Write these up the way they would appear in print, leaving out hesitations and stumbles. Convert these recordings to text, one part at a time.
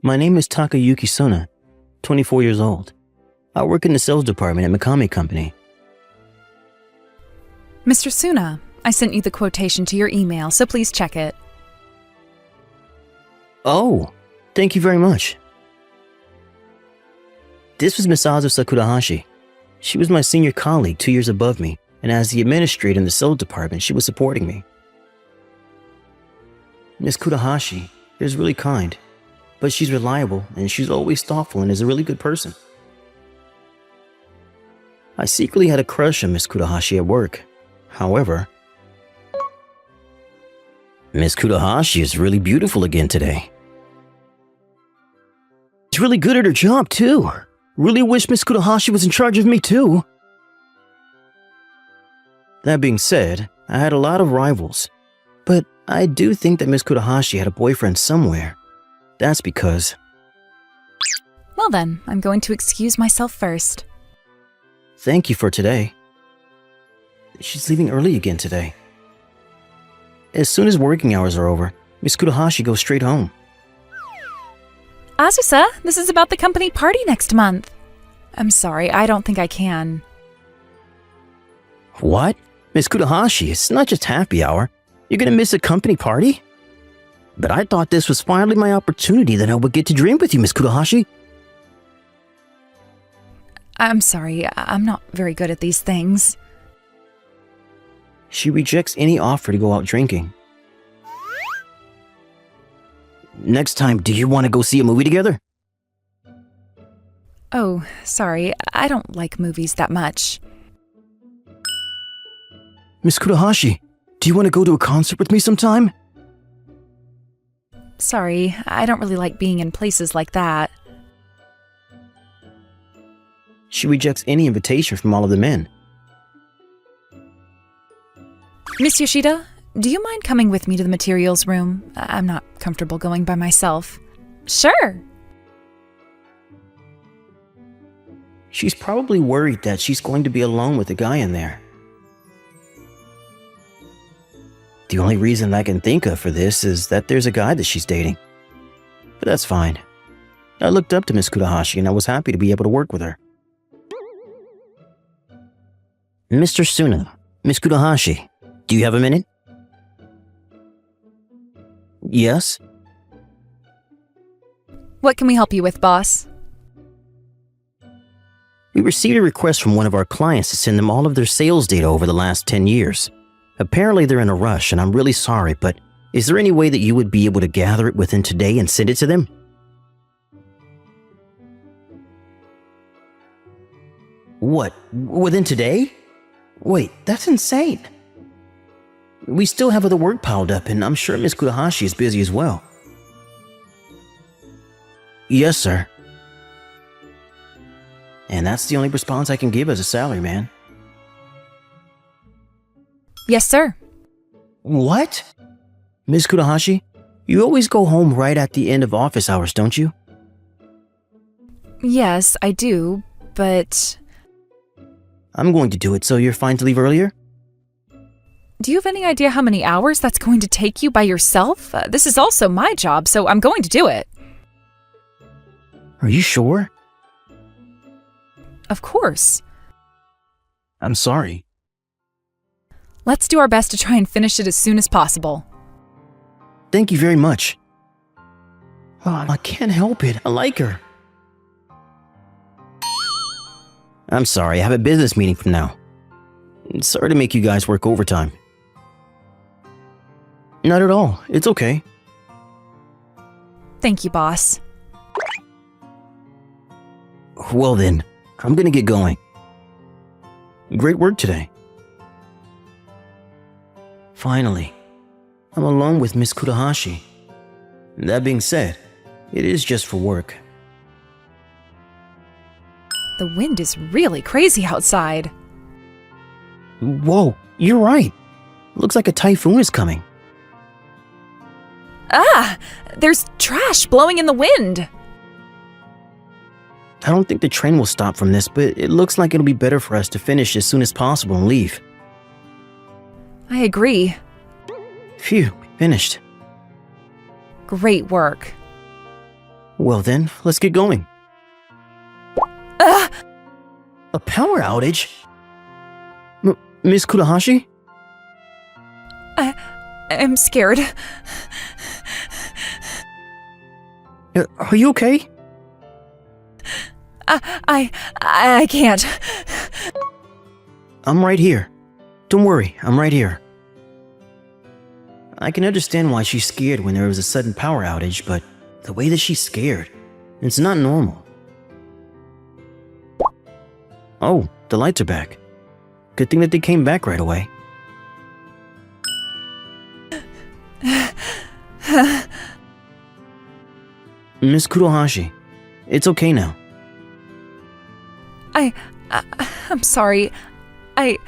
My name is Takayuki Suna, 24 years old. I work in the sales department at Mikami Company. Mr. Suna, I sent you the quotation to your email, so please check it. Oh, thank you very much. This was Misazu Sakurahashi. She was my senior colleague 2 years above me, and as the administrator in the sales department, she was supporting me. Miss Kurahashi is really kind, but she's reliable and she's always thoughtful and is a really good person. I secretly had a crush on Miss Kurahashi at work. However, Miss Kurahashi is really beautiful again today. She's really good at her job too. Really wish Miss Kurahashi was in charge of me too. That being said, I had a lot of rivals, but I do think that Miss Kurahashi had a boyfriend somewhere. That's because... Well then, I'm going to excuse myself first. Thank you for today. She's leaving early again today. As soon as working hours are over, Miss Kurahashi goes straight home. Azusa, this is about the company party next month. I'm sorry, I don't think I can. What? Miss Kurahashi, it's not just happy hour. You're gonna miss a company party? But I thought this was finally my opportunity that I would get to dream with you, Miss Kurahashi. I'm sorry, I'm not very good at these things. She rejects any offer to go out drinking. Next time, do you want to go see a movie together? Oh, sorry, I don't like movies that much. Miss Kurahashi, do you want to go to a concert with me sometime? Sorry, I don't really like being in places like that. She rejects any invitation from all of the men. Miss Yoshida, do you mind coming with me to the materials room? I'm not comfortable going by myself. Sure. She's probably worried that she's going to be alone with a guy in there. The only reason I can think of for this is that there's a guy that she's dating. But that's fine. I looked up to Miss Kurahashi and I was happy to be able to work with her. Mr. Suna, Miss Kurahashi, do you have a minute? Yes? What can we help you with, boss? We received a request from one of our clients to send them all of their sales data over the last 10 years. Apparently they're in a rush and I'm really sorry, but is there any way that you would be able to gather it within today and send it to them? What? Within today? Wait, that's insane. We still have other work piled up and I'm sure Miss Kurahashi is busy as well. Yes, sir. And that's the only response I can give as a salaryman. Yes, sir. What? Miss Kurahashi, you always go home right at the end of office hours, don't you? Yes, I do, but... I'm going to do it, so you're fine to leave earlier? Do you have any idea how many hours that's going to take you by yourself? This is also my job, so I'm going to do it. Are you sure? Of course. I'm sorry. Let's do our best to try and finish it as soon as possible. Thank you very much. Oh, I can't help it. I like her. I'm sorry, I have a business meeting from now. Sorry to make you guys work overtime. Not at all. It's okay. Thank you, boss. Well then, I'm gonna get going. Great work today. Finally, I'm alone with Miss Kurahashi. That being said, it is just for work. The wind is really crazy outside. Whoa, you're right. Looks like a typhoon is coming. Ah! There's trash blowing in the wind! I don't think the train will stop from this, but it looks like it'll be better for us to finish as soon as possible and leave. I agree. Phew, we finished. Great work. Well then, let's get going. A power outage? Miss Kurahashi? I'm scared. Are you okay? I can't. I'm right here. Don't worry, I'm right here. I can understand why she's scared when there was a sudden power outage, but the way that she's scared, it's not normal. Oh, the lights are back. Good thing that they came back right away. Miss Kurohashi, it's okay now. I'm sorry. I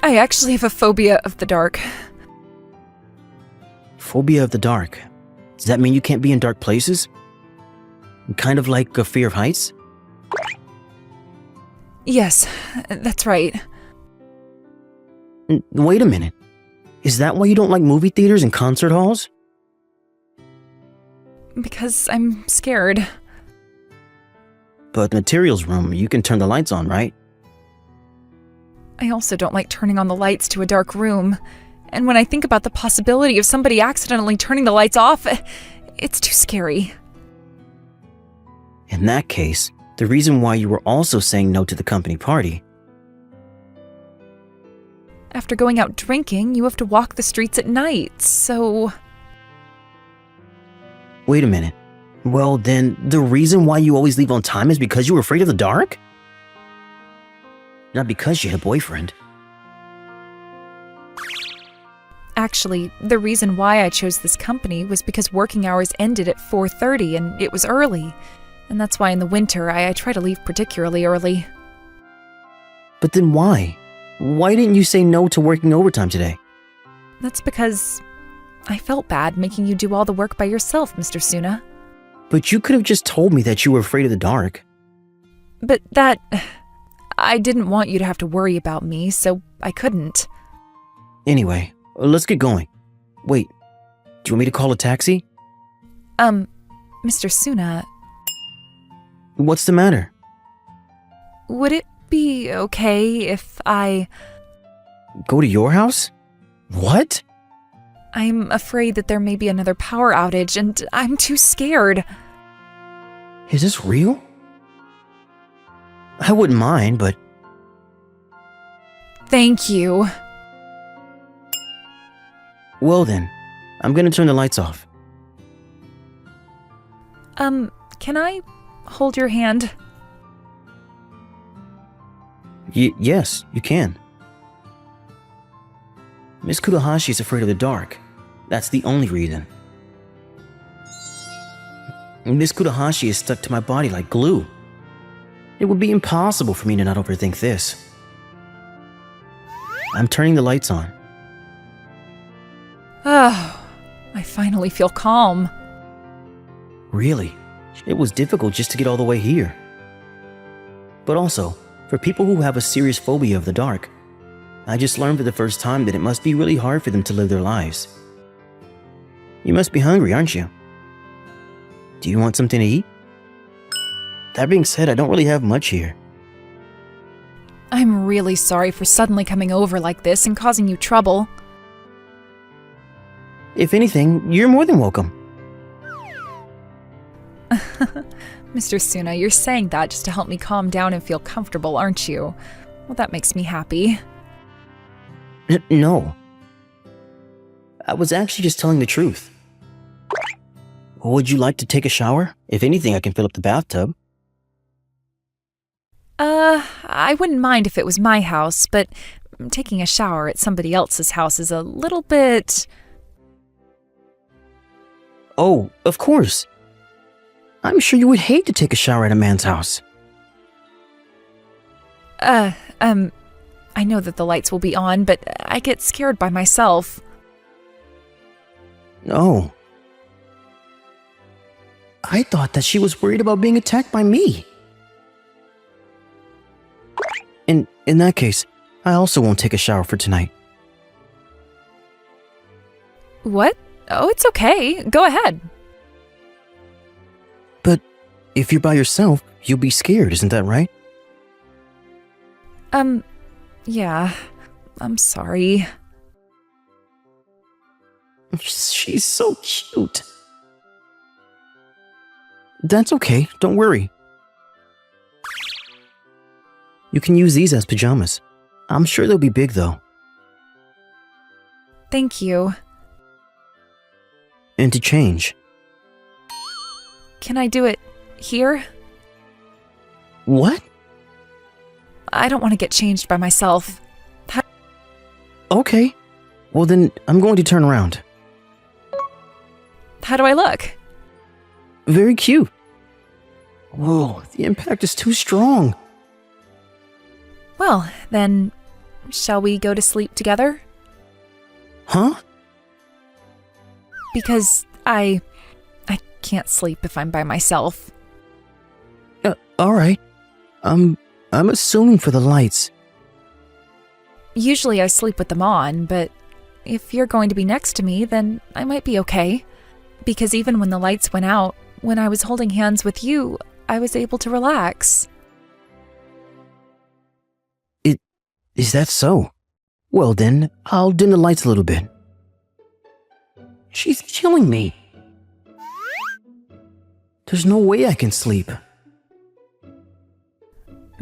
actually have a phobia of the dark. Phobia of the dark. Does that mean you can't be in dark places? Kind of like a fear of heights? Yes, that's right. Wait a minute. Is that why you don't like movie theaters and concert halls? Because I'm scared. But the materials room, you can turn the lights on, right? I also don't like turning on the lights to a dark room. And when I think about the possibility of somebody accidentally turning the lights off, it's too scary. In that case, the reason why you were also saying no to the company party. After going out drinking, you have to walk the streets at night, so... Wait a minute. Well, then, the reason why you always leave on time is because you were afraid of the dark? Not because you had a boyfriend. Actually, the reason why I chose this company was because working hours ended at 4:30 and it was early. And that's why in the winter, I try to leave particularly early. But then why? Why didn't you say no to working overtime today? That's because I felt bad making you do all the work by yourself, Mr. Suna. But you could have just told me that you were afraid of the dark. But that... I didn't want you to have to worry about me, so I couldn't. Anyway, let's get going. Wait, do you want me to call a taxi? Mr. Suna... What's the matter? Would it be okay if I... Go to your house? What? I'm afraid that there may be another power outage, and I'm too scared. Is this real? I wouldn't mind, but... Thank you. Well then, I'm gonna turn the lights off. Can I hold your hand? Yes, you can. Miss Kurohashi is afraid of the dark. That's the only reason. Miss Kurohashi is stuck to my body like glue. It would be impossible for me to not overthink this. I'm turning the lights on. Oh, I finally feel calm. Really, it was difficult just to get all the way here. But also, for people who have a serious phobia of the dark, I just learned for the first time that it must be really hard for them to live their lives. You must be hungry, aren't you? Do you want something to eat? That being said, I don't really have much here. I'm really sorry for suddenly coming over like this and causing you trouble. If anything, you're more than welcome. Mr. Suna, you're saying that just to help me calm down and feel comfortable, aren't you? Well, that makes me happy. No. I was actually just telling the truth. Would you like to take a shower? If anything, I can fill up the bathtub. I wouldn't mind if it was my house, but taking a shower at somebody else's house is a little bit... Oh, of course. I'm sure you would hate to take a shower at a man's house. I know that the lights will be on, but I get scared by myself. Oh. I thought that she was worried about being attacked by me. In that case, I also won't take a shower for tonight. What? Oh, it's okay. Go ahead. But if you're by yourself, you'll be scared, isn't that right? Yeah. I'm sorry. She's so cute. That's okay, don't worry. You can use these as pajamas. I'm sure they'll be big though. Thank you. And to change. Can I do it here? What? I don't want to get changed by myself. Okay. Well then, I'm going to turn around. How do I look? Very cute. Whoa, the impact is too strong. Well, then, shall we go to sleep together? Huh? Because I can't sleep if I'm by myself. Alright. I'm assuming for the lights. Usually I sleep with them on, but if you're going to be next to me, then I might be okay. Because even when the lights went out, when I was holding hands with you, I was able to relax. Is that so? Well then, I'll dim the lights a little bit. She's killing me. There's no way I can sleep.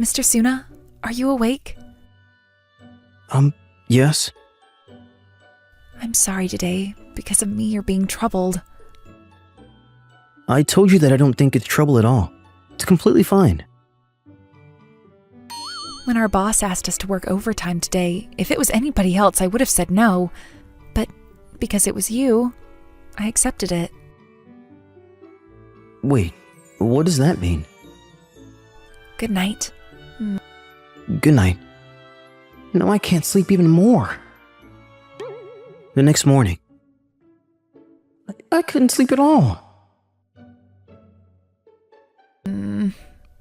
Mr. Suna, are you awake? Yes? I'm sorry today. Because of me, you're being troubled. I told you that I don't think it's trouble at all. It's completely fine. When our boss asked us to work overtime today, if it was anybody else, I would have said no. But because it was you, I accepted it. Wait, what does that mean? Good night. Good night. Now I can't sleep even more. The next morning, I couldn't sleep at all.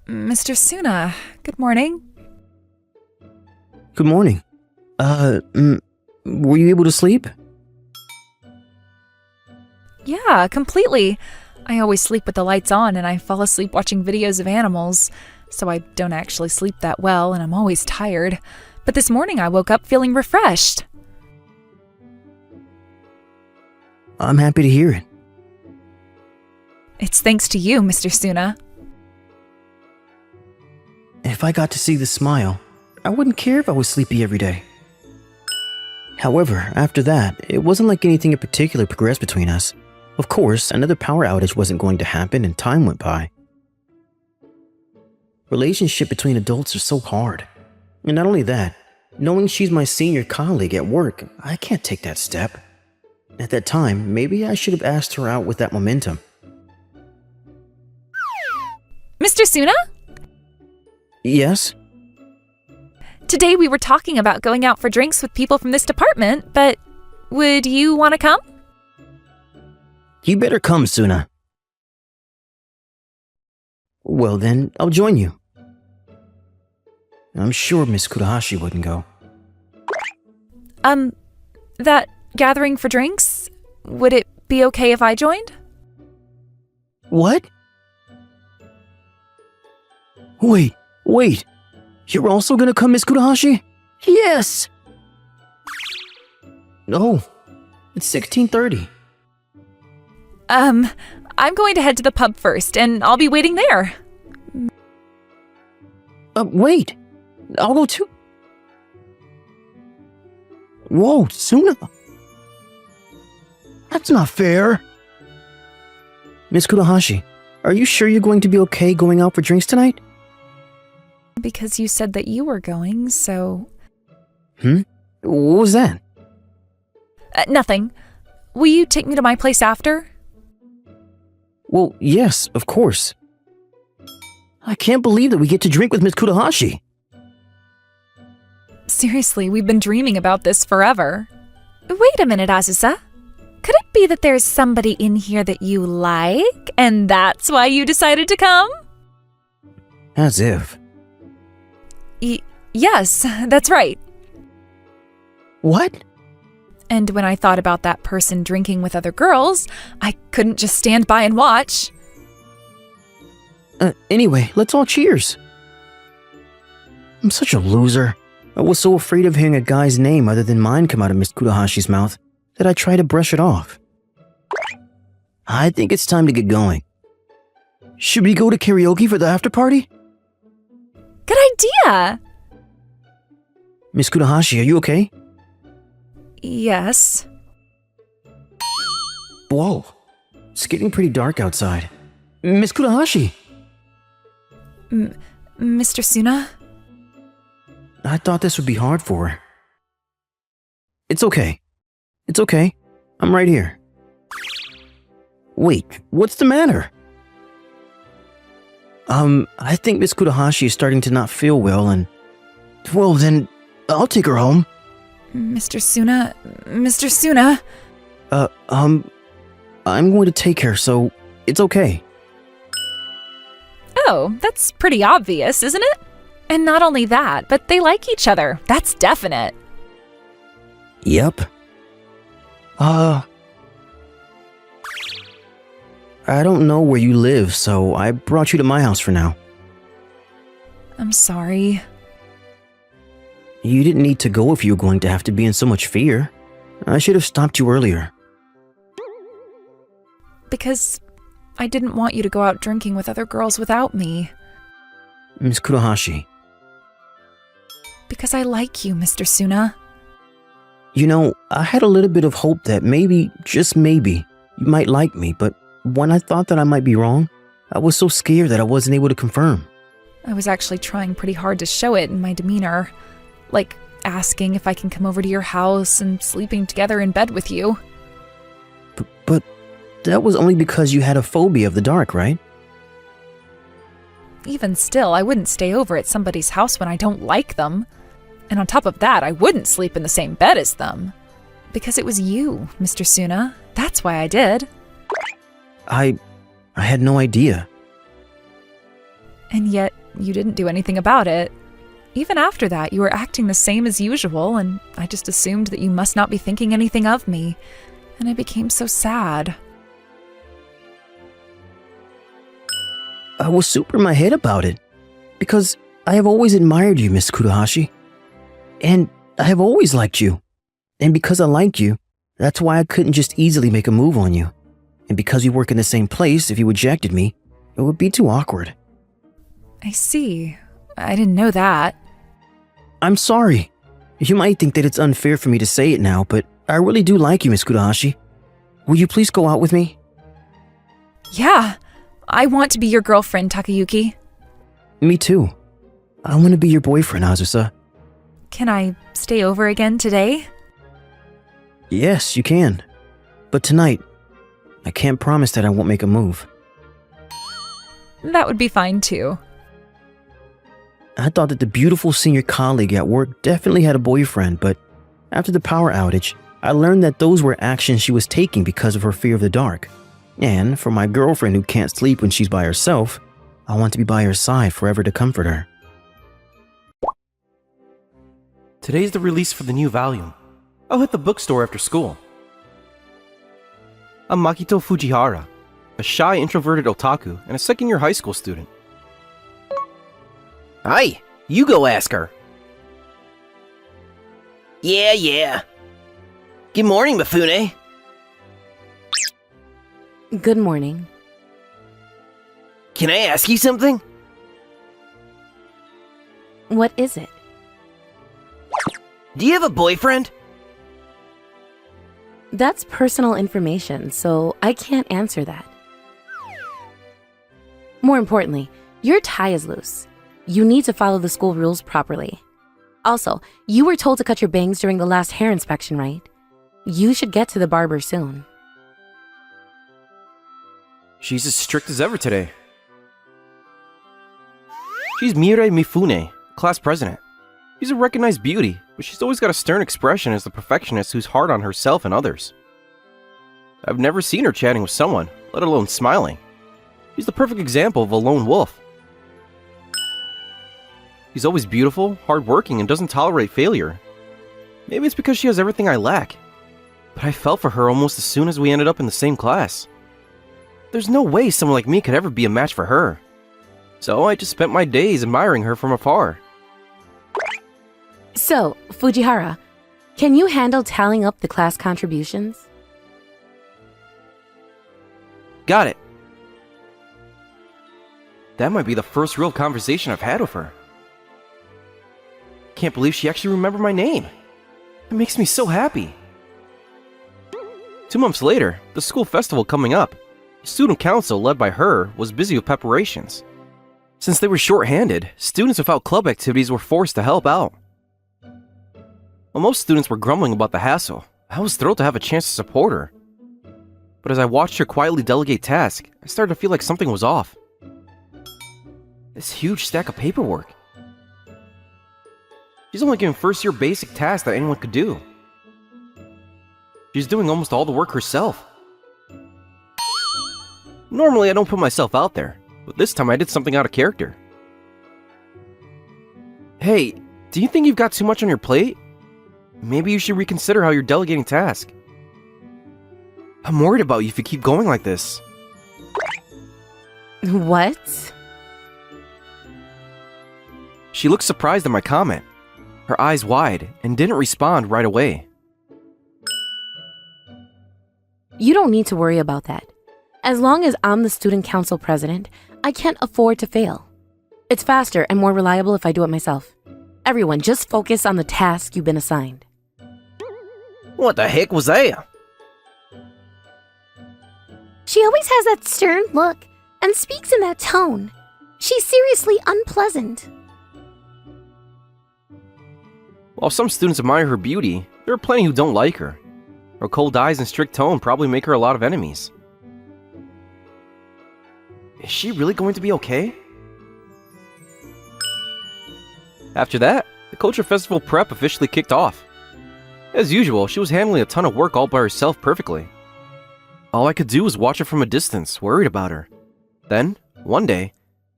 Mr. Suna, good morning. Good morning. Were you able to sleep? Yeah, completely. I always sleep with the lights on and I fall asleep watching videos of animals, so I don't actually sleep that well and I'm always tired. But this morning I woke up feeling refreshed. I'm happy to hear it. It's thanks to you, Mr. Suna. If I got to see the smile, I wouldn't care if I was sleepy every day. However, after that, it wasn't like anything in particular progressed between us. Of course, another power outage wasn't going to happen and time went by. Relationship between adults are so hard. And not only that, knowing she's my senior colleague at work, I can't take that step. At that time, maybe I should have asked her out with that momentum. Mr. Suna? Yes? Today we were talking about going out for drinks with people from this department, but would you want to come? You better come, Suna. Well then, I'll join you. I'm sure Miss Kurahashi wouldn't go. That gathering for drinks? Would it be okay if I joined? What? Wait. You're also gonna come, Miss Kurahashi? Yes! No, it's 16:30. I'm going to head to the pub first, and I'll be waiting there. Wait. I'll go too. Whoa, Suna. That's not fair. Miss Kurahashi, are you sure you're going to be okay going out for drinks tonight? Because you said that you were going, so... What was that? Nothing. Will you take me to my place after? Well, yes, of course. I can't believe that we get to drink with Miss Kurahashi. Seriously, we've been dreaming about this forever. Wait a minute, Azusa. Could it be that there's somebody in here that you like, and that's why you decided to come? As if. Yes, that's right. What? And when I thought about that person drinking with other girls, I couldn't just stand by and watch. Anyway, let's all cheers. I'm such a loser. I was so afraid of hearing a guy's name other than mine come out of Miss Kudahashi's mouth that I tried to brush it off. I think it's time to get going. Should we go to karaoke for the after party? Good idea! Miss Kudahashi, are you okay? Yes. Whoa. It's getting pretty dark outside. Miss Kudahashi! Mr. Suna? I thought this would be hard for her. It's okay. It's okay. I'm right here. Wait, what's the matter? I think Miss Kudahashi is starting to not feel well and... Well then, I'll take her home. Mr. Suna? Mr. Suna? I'm going to take her, so it's okay. Oh, that's pretty obvious, isn't it? And not only that, but they like each other. That's definite. Yep. I don't know where you live, so I brought you to my house for now. I'm sorry. You didn't need to go if you were going to have to be in so much fear. I should have stopped you earlier. Because I didn't want you to go out drinking with other girls without me. Miss Kudahashi. Because I like you, Mr. Suna. You know, I had a little bit of hope that maybe, just maybe, you might like me, but when I thought that I might be wrong, I was so scared that I wasn't able to confirm. I was actually trying pretty hard to show it in my demeanor. Like asking if I can come over to your house and sleeping together in bed with you. But that was only because you had a phobia of the dark, right? Even still, I wouldn't stay over at somebody's house when I don't like them. And on top of that, I wouldn't sleep in the same bed as them. Because it was you, Mr. Suna. That's why I did. I had no idea. And yet, you didn't do anything about it. Even after that, you were acting the same as usual, and I just assumed that you must not be thinking anything of me. And I became so sad. I was super in my head about it. Because I have always admired you, Miss Kudahashi. And I have always liked you. And because I like you, that's why I couldn't just easily make a move on you. And because we work in the same place, if you rejected me, it would be too awkward. I see. I didn't know that. I'm sorry. You might think that it's unfair for me to say it now, but I really do like you, Miss Kudahashi. Will you please go out with me? Yeah. I want to be your girlfriend, Takayuki. Me too. I want to be your boyfriend, Azusa. Can I stay over again today? Yes, you can. But tonight, I can't promise that I won't make a move. That would be fine too. I thought that the beautiful senior colleague at work definitely had a boyfriend, but after the power outage, I learned that those were actions she was taking because of her fear of the dark. And for my girlfriend who can't sleep when she's by herself, I want to be by her side forever to comfort her. Today's the release for the new volume. I'll hit the bookstore after school. I'm Makito Fujihara, a shy, introverted otaku and a second-year high school student. Hi, you go ask her. Yeah. Good morning, Mifune. Good morning. Can I ask you something? What is it? Do you have a boyfriend? That's personal information, so I can't answer that. More importantly, your tie is loose. You need to follow the school rules properly. Also, you were told to cut your bangs during the last hair inspection, right? You should get to the barber soon. She's as strict as ever today. She's Mirei Mifune, class president. She's a recognized beauty, but she's always got a stern expression as the perfectionist who's hard on herself and others. I've never seen her chatting with someone, let alone smiling. She's the perfect example of a lone wolf. She's always beautiful, hardworking, and doesn't tolerate failure. Maybe it's because she has everything I lack. But I fell for her almost as soon as we ended up in the same class. There's no way someone like me could ever be a match for her. So I just spent my days admiring her from afar. So, Fujihara, can you handle tallying up the class contributions? Got it. That might be the first real conversation I've had with her. Can't believe she actually remembered my name. It makes me so happy. 2 months later, the school festival coming up, the student council led by her was busy with preparations. Since they were short-handed, students without club activities were forced to help out. While most students were grumbling about the hassle, I was thrilled to have a chance to support her. But as I watched her quietly delegate tasks, I started to feel like something was off. This huge stack of paperwork. She's only given first-year basic tasks that anyone could do. She's doing almost all the work herself. Normally, I don't put myself out there, but this time I did something out of character. Hey, do you think you've got too much on your plate? Maybe you should reconsider how you're delegating tasks. I'm worried about you if you keep going like this. What? She looked surprised at my comment, her eyes wide, and didn't respond right away. You don't need to worry about that. As long as I'm the student council president, I can't afford to fail. It's faster and more reliable if I do it myself. Everyone, just focus on the task you've been assigned. What the heck was that? She always has that stern look and speaks in that tone. She's seriously unpleasant. While some students admire her beauty, there are plenty who don't like her. Her cold eyes and strict tone probably make her a lot of enemies. Is she really going to be okay? After that, the Culture Festival prep officially kicked off. As usual, she was handling a ton of work all by herself perfectly. All I could do was watch her from a distance, worried about her. Then, one day,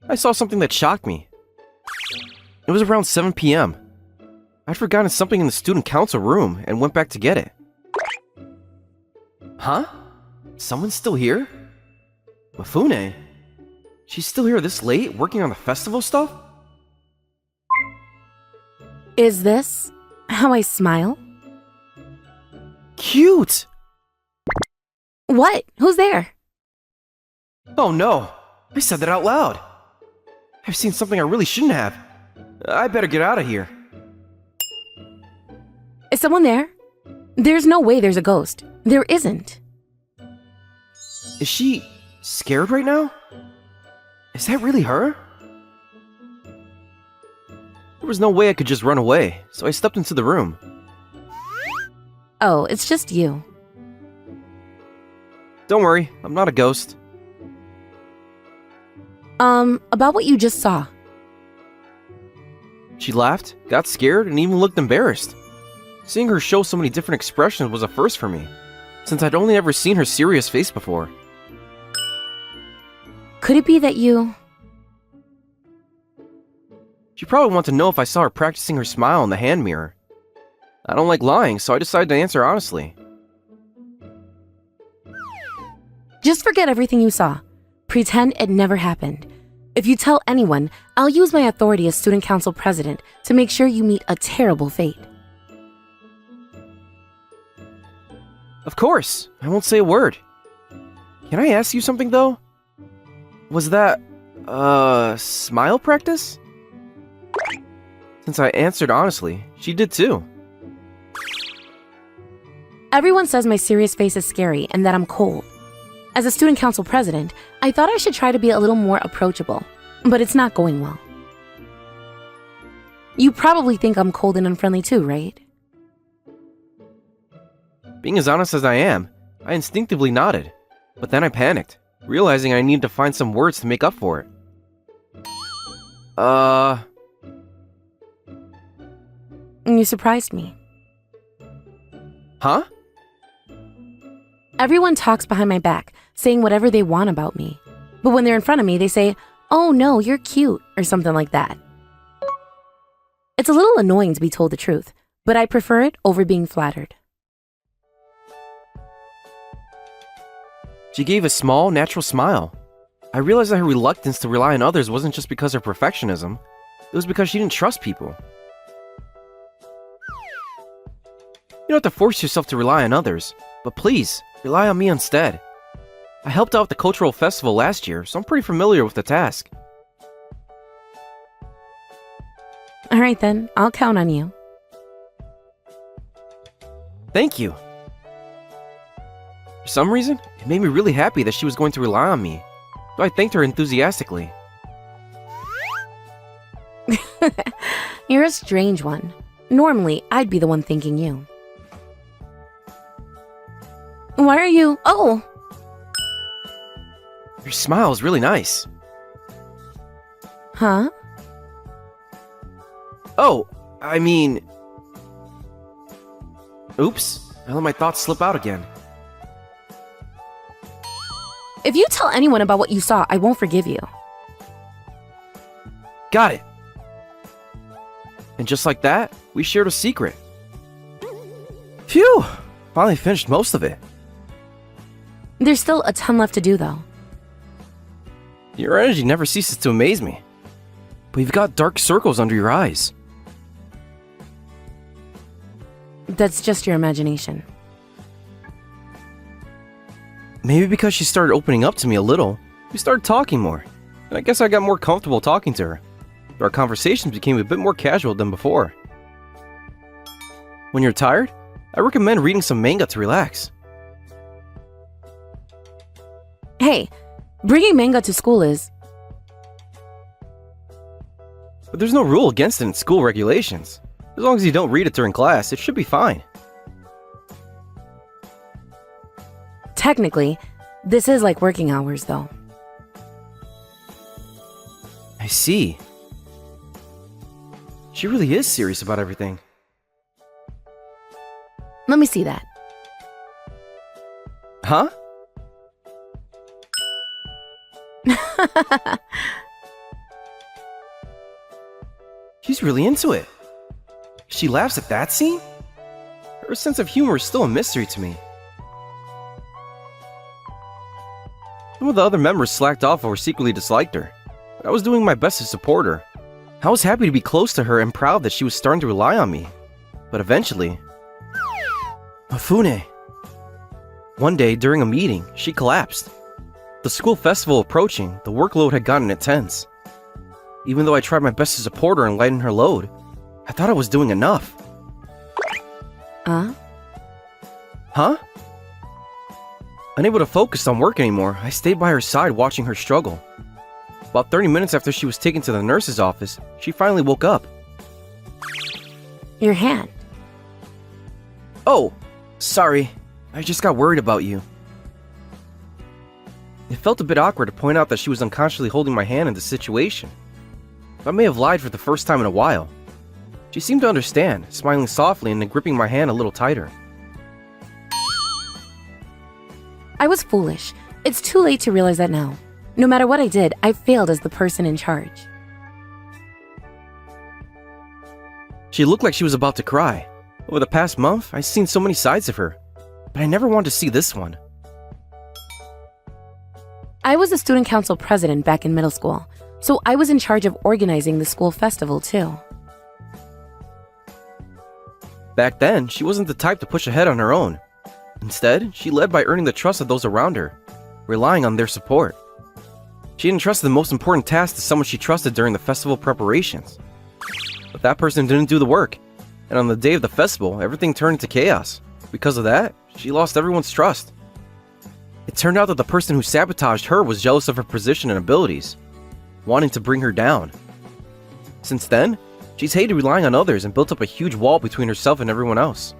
I saw something that shocked me. It was around 7 p.m. I'd forgotten something in the student council room and went back to get it. Huh? Someone's still here? Mifune? She's still here this late, working on the festival stuff? Is this how I smile? Cute! What? Who's there? Oh no! I said that out loud! I've seen something I really shouldn't have. I better get out of here. Is someone there? There's no way there's a ghost. There isn't. Is she scared right now? Is that really her? There was no way I could just run away, so I stepped into the room. Oh, it's just you. Don't worry, I'm not a ghost. About what you just saw. She laughed, got scared, and even looked embarrassed. Seeing her show so many different expressions was a first for me, since I'd only ever seen her serious face before. Could it be that you... She probably wanted to know if I saw her practicing her smile in the hand mirror. I don't like lying, so I decided to answer honestly. Just forget everything you saw. Pretend it never happened. If you tell anyone, I'll use my authority as student council president to make sure you meet a terrible fate. Of course, I won't say a word. Can I ask you something though? Was that, smile practice? Since I answered honestly, she did too. Everyone says my serious face is scary and that I'm cold. As a student council president, I thought I should try to be a little more approachable, but it's not going well. You probably think I'm cold and unfriendly too, right? Being as honest as I am, I instinctively nodded, but then I panicked, realizing I needed to find some words to make up for it. You surprised me. Huh? Everyone talks behind my back, saying whatever they want about me. But when they're in front of me, they say, "Oh no, you're cute," or something like that. It's a little annoying to be told the truth, but I prefer it over being flattered. She gave a small, natural smile. I realized that her reluctance to rely on others wasn't just because of her perfectionism. It was because she didn't trust people. You don't have to force yourself to rely on others, but please, rely on me instead. I helped out at the cultural festival last year, so I'm pretty familiar with the task. All right then, I'll count on you. Thank you. For some reason, it made me really happy that she was going to rely on me, so I thanked her enthusiastically. You're a strange one. Normally, I'd be the one thanking you. Why are you... Oh! Your smile is really nice. Huh? Oh, I mean... Oops, I let my thoughts slip out again. If you tell anyone about what you saw, I won't forgive you. Got it. And just like that, we shared a secret. Phew! Finally finished most of it. There's still a ton left to do, though. Your energy never ceases to amaze me. But you've got dark circles under your eyes. That's just your imagination. Maybe because she started opening up to me a little, we started talking more. And I guess I got more comfortable talking to her. Our conversations became a bit more casual than before. When you're tired, I recommend reading some manga to relax. Hey, bringing manga to school is... But there's no rule against it in school regulations. As long as you don't read it during class, it should be fine. Technically, this is like working hours, though. I see. She really is serious about everything. Let me see that. Huh? She's really into it. She laughs at that scene? Her sense of humor is still a mystery to me. Some of the other members slacked off or secretly disliked her, but I was doing my best to support her. I was happy to be close to her and proud that she was starting to rely on me. But eventually... Mifune. One day, during a meeting, she collapsed. The school festival approaching, the workload had gotten intense. Even though I tried my best to support her and lighten her load, I thought I was doing enough. Huh? Unable to focus on work anymore, I stayed by her side watching her struggle. About 30 minutes after she was taken to the nurse's office, she finally woke up. Your hand. Oh, sorry. I just got worried about you. It felt a bit awkward to point out that she was unconsciously holding my hand in this situation. I may have lied for the first time in a while. She seemed to understand, smiling softly and then gripping my hand a little tighter. I was foolish. It's too late to realize that now. No matter what I did, I failed as the person in charge. She looked like she was about to cry. Over the past month, I've seen so many sides of her, but I never wanted to see this one. I was the student council president back in middle school, so I was in charge of organizing the school festival too. Back then, she wasn't the type to push ahead on her own. Instead, she led by earning the trust of those around her, relying on their support. She entrusted the most important task to someone she trusted during the festival preparations. But that person didn't do the work, and on the day of the festival, everything turned into chaos. Because of that, she lost everyone's trust. It turned out that the person who sabotaged her was jealous of her position and abilities, wanting to bring her down. Since then, she's hated relying on others and built up a huge wall between herself and everyone else.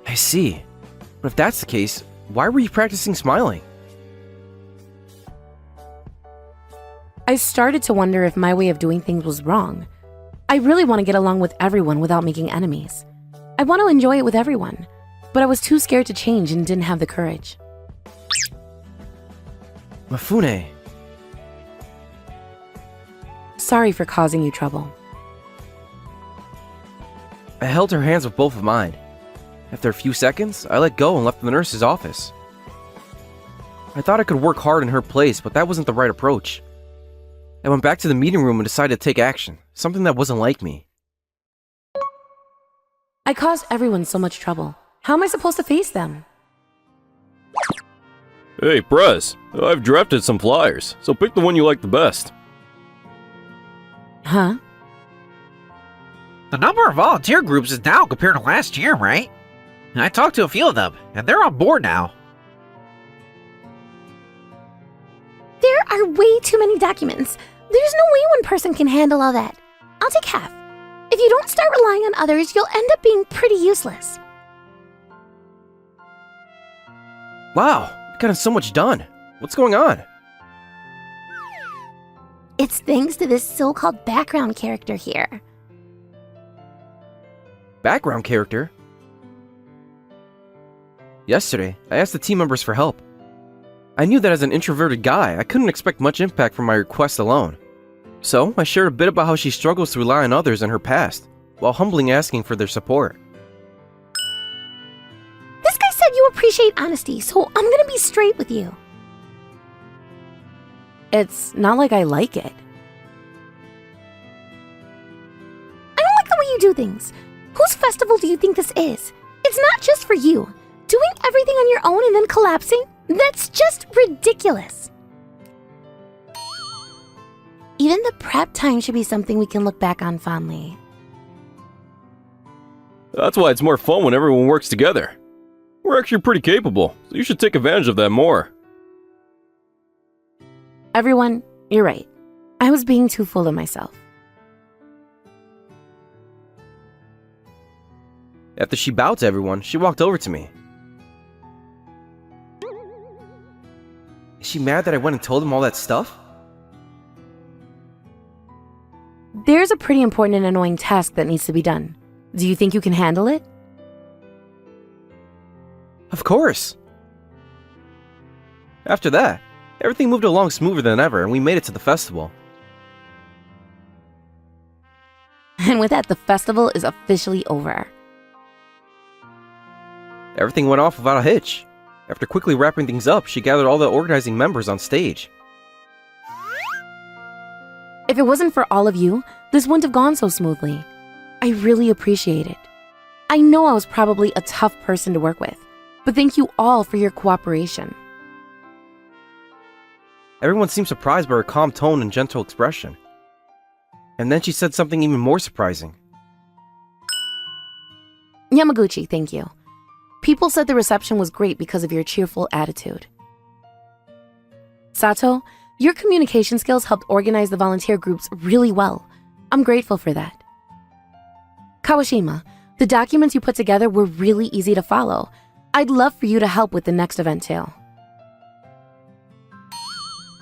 I see. But if that's the case, why were you practicing smiling? I started to wonder if my way of doing things was wrong. I really want to get along with everyone without making enemies. I want to enjoy it with everyone, but I was too scared to change and didn't have the courage. Mifune. Sorry for causing you trouble. I held her hands with both of mine. After a few seconds, I let go and left the nurse's office. I thought I could work hard in her place, but that wasn't the right approach. I went back to the meeting room and decided to take action, something that wasn't like me. I caused everyone so much trouble. How am I supposed to face them? Hey, Prez, I've drafted some flyers, so pick the one you like the best. Huh? The number of volunteer groups is down compared to last year, right? I talked to a few of them, and they're on board now. There are way too many documents. There's no way one person can handle all that. I'll take half. If you don't start relying on others, you'll end up being pretty useless. Wow, I've gotten so much done. What's going on? It's thanks to this so-called background character here. Background character? Yesterday, I asked the team members for help. I knew that as an introverted guy, I couldn't expect much impact from my request alone. So, I shared a bit about how she struggles to rely on others in her past, while humbly asking for their support. This guy said you appreciate honesty, so I'm gonna be straight with you. It's not like I like it. I don't like the way you do things. Whose festival do you think this is? It's not just for you. Doing everything on your own and then collapsing? That's just ridiculous. Even the prep time should be something we can look back on fondly. That's why it's more fun when everyone works together. We're actually pretty capable, so you should take advantage of that more. Everyone, you're right. I was being too full of myself. After she bowed to everyone, she walked over to me. Is she mad that I went and told them all that stuff? There's a pretty important and annoying task that needs to be done. Do you think you can handle it? Of course! After that, everything moved along smoother than ever and we made it to the festival. And with that, the festival is officially over. Everything went off without a hitch. After quickly wrapping things up, she gathered all the organizing members on stage. If it wasn't for all of you, this wouldn't have gone so smoothly. I really appreciate it. I know I was probably a tough person to work with, but thank you all for your cooperation. Everyone seemed surprised by her calm tone and gentle expression. And then she said something even more surprising. Yamaguchi, thank you. People said the reception was great because of your cheerful attitude. Sato, your communication skills helped organize the volunteer groups really well. I'm grateful for that. Kawashima, the documents you put together were really easy to follow. I'd love for you to help with the next event too.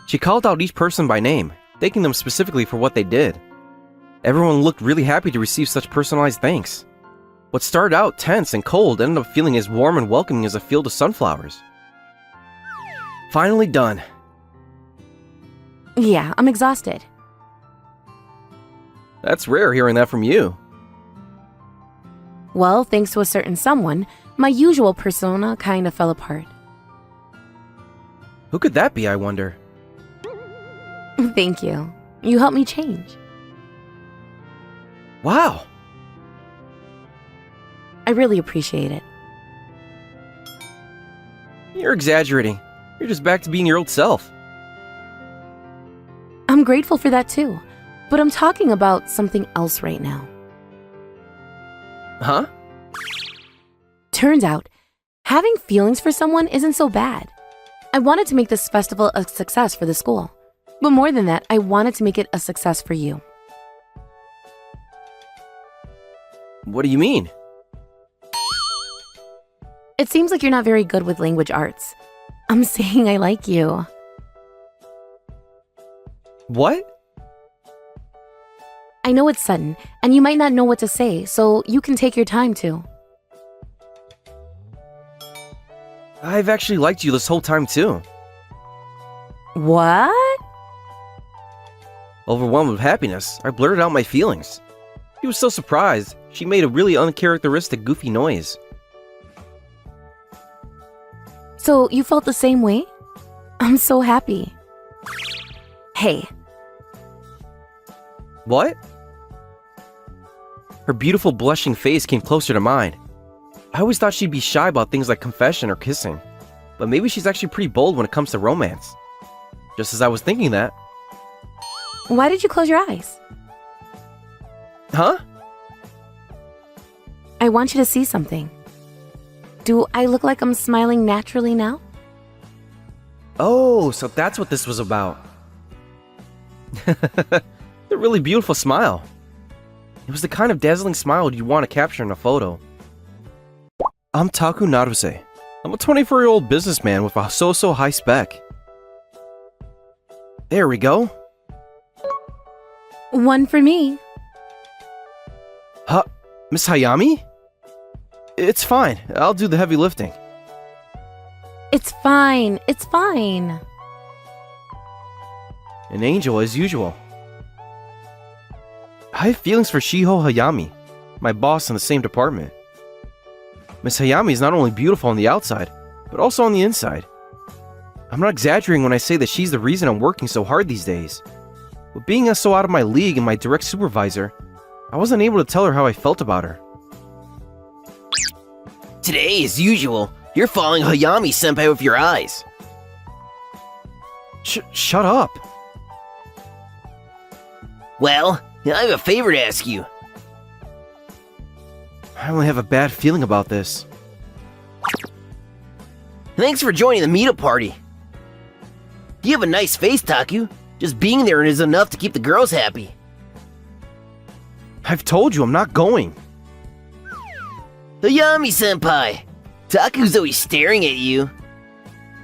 She called out each person by name, thanking them specifically for what they did. Everyone looked really happy to receive such personalized thanks. What started out tense and cold ended up feeling as warm and welcoming as a field of sunflowers. Finally done. Yeah, I'm exhausted. That's rare hearing that from you. Well, thanks to a certain someone, my usual persona kinda fell apart. Who could that be, I wonder? Thank you. You helped me change. Wow! I really appreciate it. You're exaggerating. You're just back to being your old self. I'm grateful for that too, but I'm talking about something else right now. Huh? Turns out, having feelings for someone isn't so bad. I wanted to make this festival a success for the school, but more than that, I wanted to make it a success for you. What do you mean? It seems like you're not very good with language arts. I'm saying I like you. What? I know it's sudden, and you might not know what to say, so you can take your time too. I've actually liked you this whole time too. What? Overwhelmed with happiness, I blurted out my feelings. She was so surprised, she made a really uncharacteristic goofy noise. So you felt the same way? I'm so happy. Hey, What? Her beautiful blushing face came closer to mine. I always thought she'd be shy about things like confession or kissing, but maybe she's actually pretty bold when it comes to romance. Just as I was thinking that. why did you close your eyes? Huh? I want you to see something. Do I look like I'm smiling naturally now? Oh, so that's what this was about. A really beautiful smile. It was the kind of dazzling smile you'd want to capture in a photo. I'm Taku Naruse. I'm a 24-year-old businessman with a so-so high spec. There we go. One for me. Huh? Miss Hayami? It's fine. I'll do the heavy lifting. It's fine. It's fine. An angel as usual. I have feelings for Shiho Hayami, my boss in the same department. Miss Hayami is not only beautiful on the outside, but also on the inside. I'm not exaggerating when I say that she's the reason I'm working so hard these days. But being so out of my league and my direct supervisor, I wasn't able to tell her how I felt about her. Today, as usual, you're following Hayami-senpai with your eyes. Shut up! Well, I have a favor to ask you. I only have a bad feeling about this. Thanks for joining the meetup party. You have a nice face, Taku. Just being there is enough to keep the girls happy. I've told you I'm not going. Hayami-senpai! Taku's always staring at you.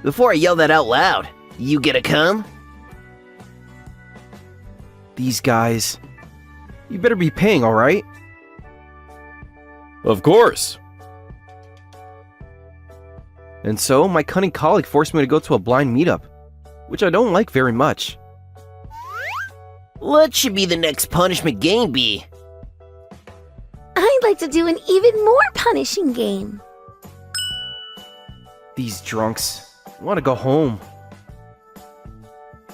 Before I yell that out loud, you gonna come? These guys. You better be paying, alright? Of course. And so, my cunning colleague forced me to go to a blind meetup, which I don't like very much. What should be the next punishment game be? I'd like to do an even more punishing game. These drunks. I want to go home.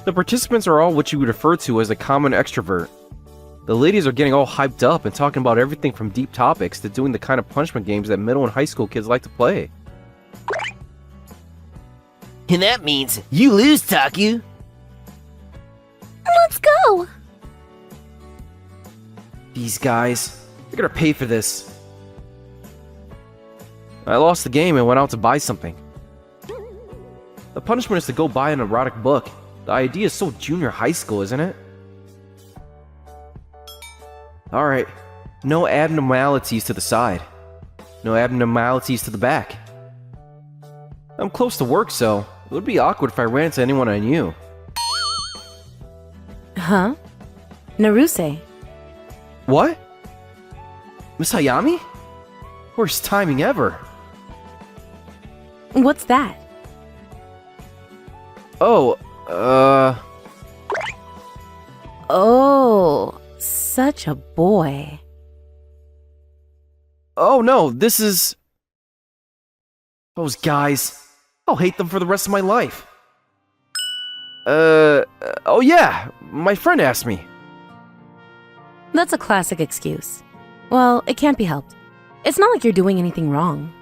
The participants are all what you would refer to as a common extrovert. The ladies are getting all hyped up and talking about everything from deep topics to doing the kind of punishment games that middle and high school kids like to play. And that means you lose, Taku. Let's go! These guys, they're gonna pay for this. I lost the game and went out to buy something. The punishment is to go buy an erotic book. The idea is so junior high school, isn't it? Alright, no abnormalities to the side. No abnormalities to the back. I'm close to work, so it would be awkward if I ran into anyone I knew. Huh? Naruse. What? Miss Hayami? Worst timing ever. What's that? Oh, Oh, such a boy. Oh no, this is... Those guys. I'll hate them for the rest of my life. Oh yeah, my friend asked me. That's a classic excuse. Well, it can't be helped. It's not like you're doing anything wrong.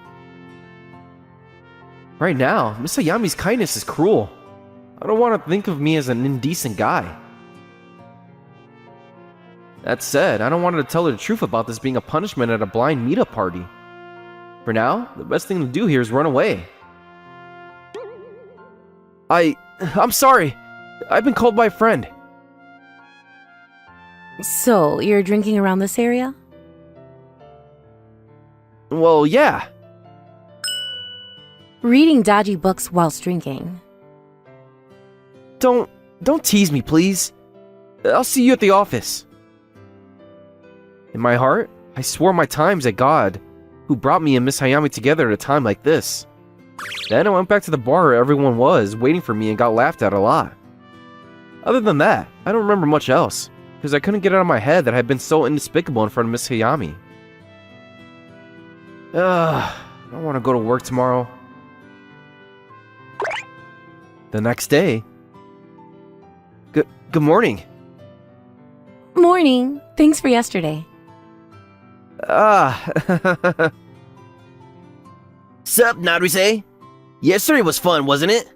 Right now, Miss Hayami's kindness is cruel. I don't want to think of me as an indecent guy. That said, I don't want her to tell her the truth about this being a punishment at a blind meetup party. For now, the best thing to do here is run away. I'm sorry. I've been called by a friend. So, you're drinking around this area? Well, yeah. Reading dodgy books whilst drinking. Don't tease me, please. I'll see you at the office. In my heart, I swore my times at God, who brought me and Miss Hayami together at a time like this. Then I went back to the bar where everyone was, waiting for me and got laughed at a lot. Other than that, I don't remember much else, because I couldn't get it out of my head that I'd been so indespicable in front of Miss Hayami. I don't want to go to work tomorrow. The next day... Good morning. Morning. Thanks for yesterday. Sup, Naruse? Yesterday was fun, wasn't it?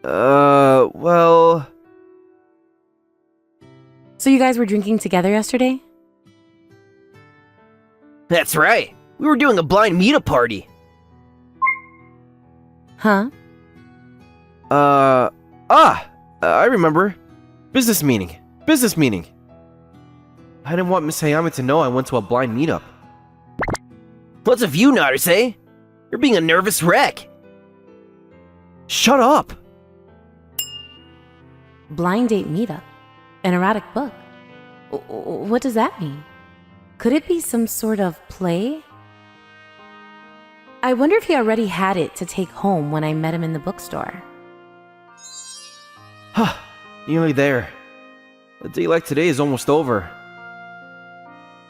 Well... So you guys were drinking together yesterday? That's right. We were doing a blind meetup party. Huh? I remember. Business meeting. I didn't want Miss Hayami to know I went to a blind meetup. What's with you, Naruse? You're being a nervous wreck. Shut up! Blind date meetup. An erotic book. What does that mean? Could it be some sort of play? I wonder if he already had it to take home when I met him in the bookstore. Nearly there. A day like today is almost over.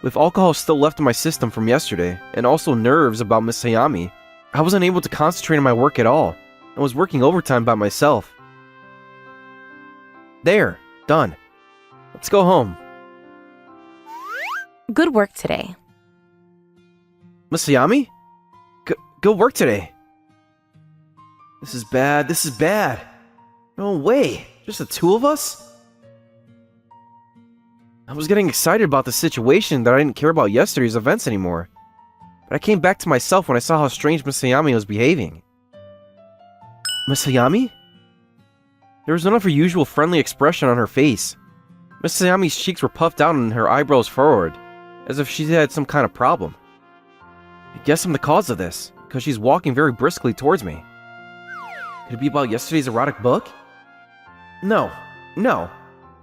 With alcohol still left in my system from yesterday, and also nerves about Miss Hayami, I wasn't able to concentrate on my work at all, and was working overtime by myself. There, done. Let's go home. Good work today. Miss Hayami? Good work today. This is bad. No way, just the two of us? I was getting excited about the situation that I didn't care about yesterday's events anymore. But I came back to myself when I saw how strange Miss Hayami was behaving. Miss Hayami? There was none of her usual friendly expression on her face. Miss Hayami's cheeks were puffed out and her eyebrows furrowed, as if she had some kind of problem. I guess I'm the cause of this, because she's walking very briskly towards me. Could it be about yesterday's erotic book? No.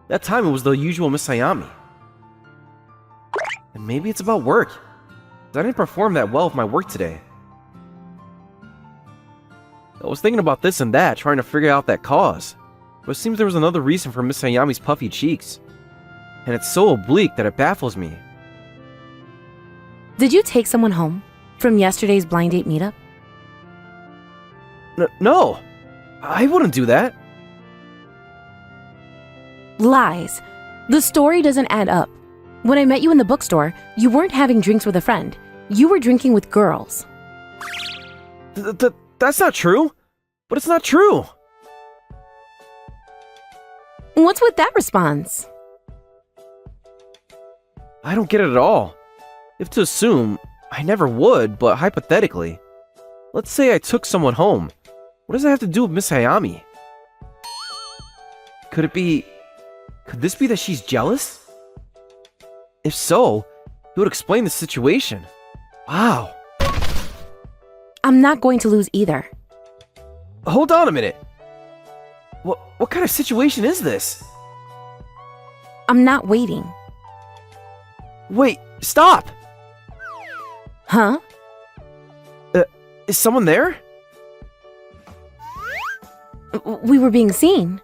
That time it was the usual Miss Hayami. And maybe it's about work. 'Cause I didn't perform that well with my work today. I was thinking about this and that, trying to figure out that cause. But it seems there was another reason for Miss Hayami's puffy cheeks. And it's so oblique that it baffles me. Did you take someone home from yesterday's blind date meetup? No! I wouldn't do that. Lies. The story doesn't add up. When I met you in the bookstore, you weren't having drinks with a friend. You were drinking with girls. That's not true. But it's not true. What's with that response? I don't get it at all. If to assume, I never would, but hypothetically. Let's say I took someone home. What does that have to do with Miss Hayami? Could this be that she's jealous? If so, it would explain the situation. Wow. I'm not going to lose either. Hold on a minute. What kind of situation is this? I'm not waiting. Wait, stop! Huh? Is someone there? We were being seen.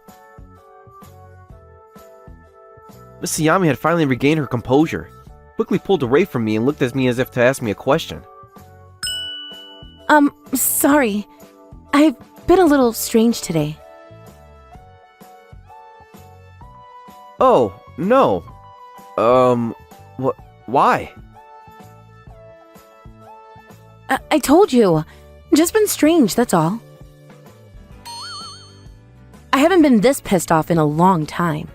Miss Hayami had finally regained her composure, quickly pulled away from me and looked at me as if to ask me a question. Sorry. I've been a little strange today. Oh, no. Why? I told you. Just been strange, that's all. I haven't been this pissed off in a long time.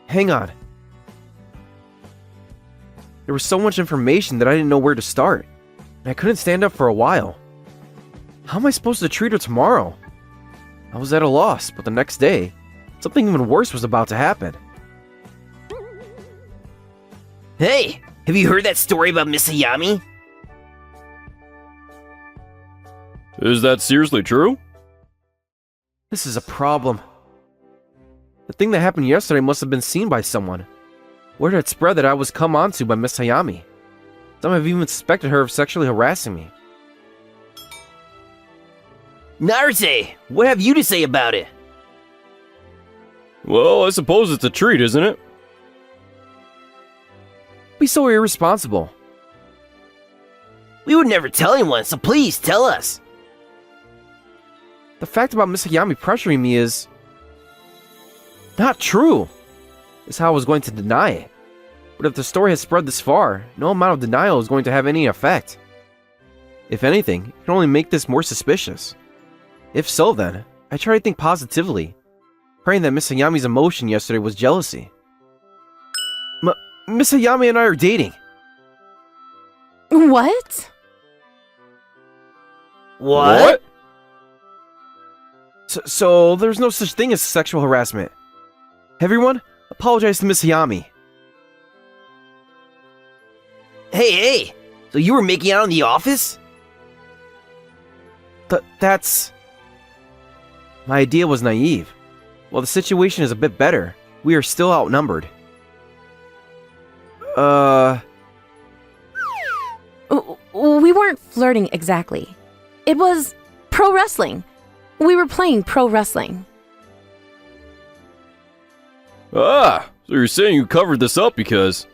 Hang on. There was so much information that I didn't know where to start, and I couldn't stand up for a while. How am I supposed to treat her tomorrow? I was at a loss, but the next day, something even worse was about to happen. Hey, have you heard that story about Miss Hayami? Is that seriously true? This is a problem. The thing that happened yesterday must have been seen by someone. Word had spread that I was come onto by Miss Hayami. Some have even suspected her of sexually harassing me. Naruse, what have you to say about it? Well, I suppose it's a treat, isn't it? Be so irresponsible. We would never tell anyone, so please tell us. The fact about Miss Hayami pressuring me is not true. Is how I was going to deny it. But if the story has spread this far, no amount of denial is going to have any effect. If anything, it can only make this more suspicious. If so, then, I try to think positively, praying that Miss Hayami's emotion yesterday was jealousy. Miss Hayami and I are dating. What? What? So there's no such thing as sexual harassment. Everyone, apologize to Miss Hayami. Hey, so you were making out in the office? That's... My idea was naive. While the situation is a bit better, we are still outnumbered. We weren't flirting exactly. It was pro wrestling. We were playing pro wrestling. Ah, so you're saying you covered this up because...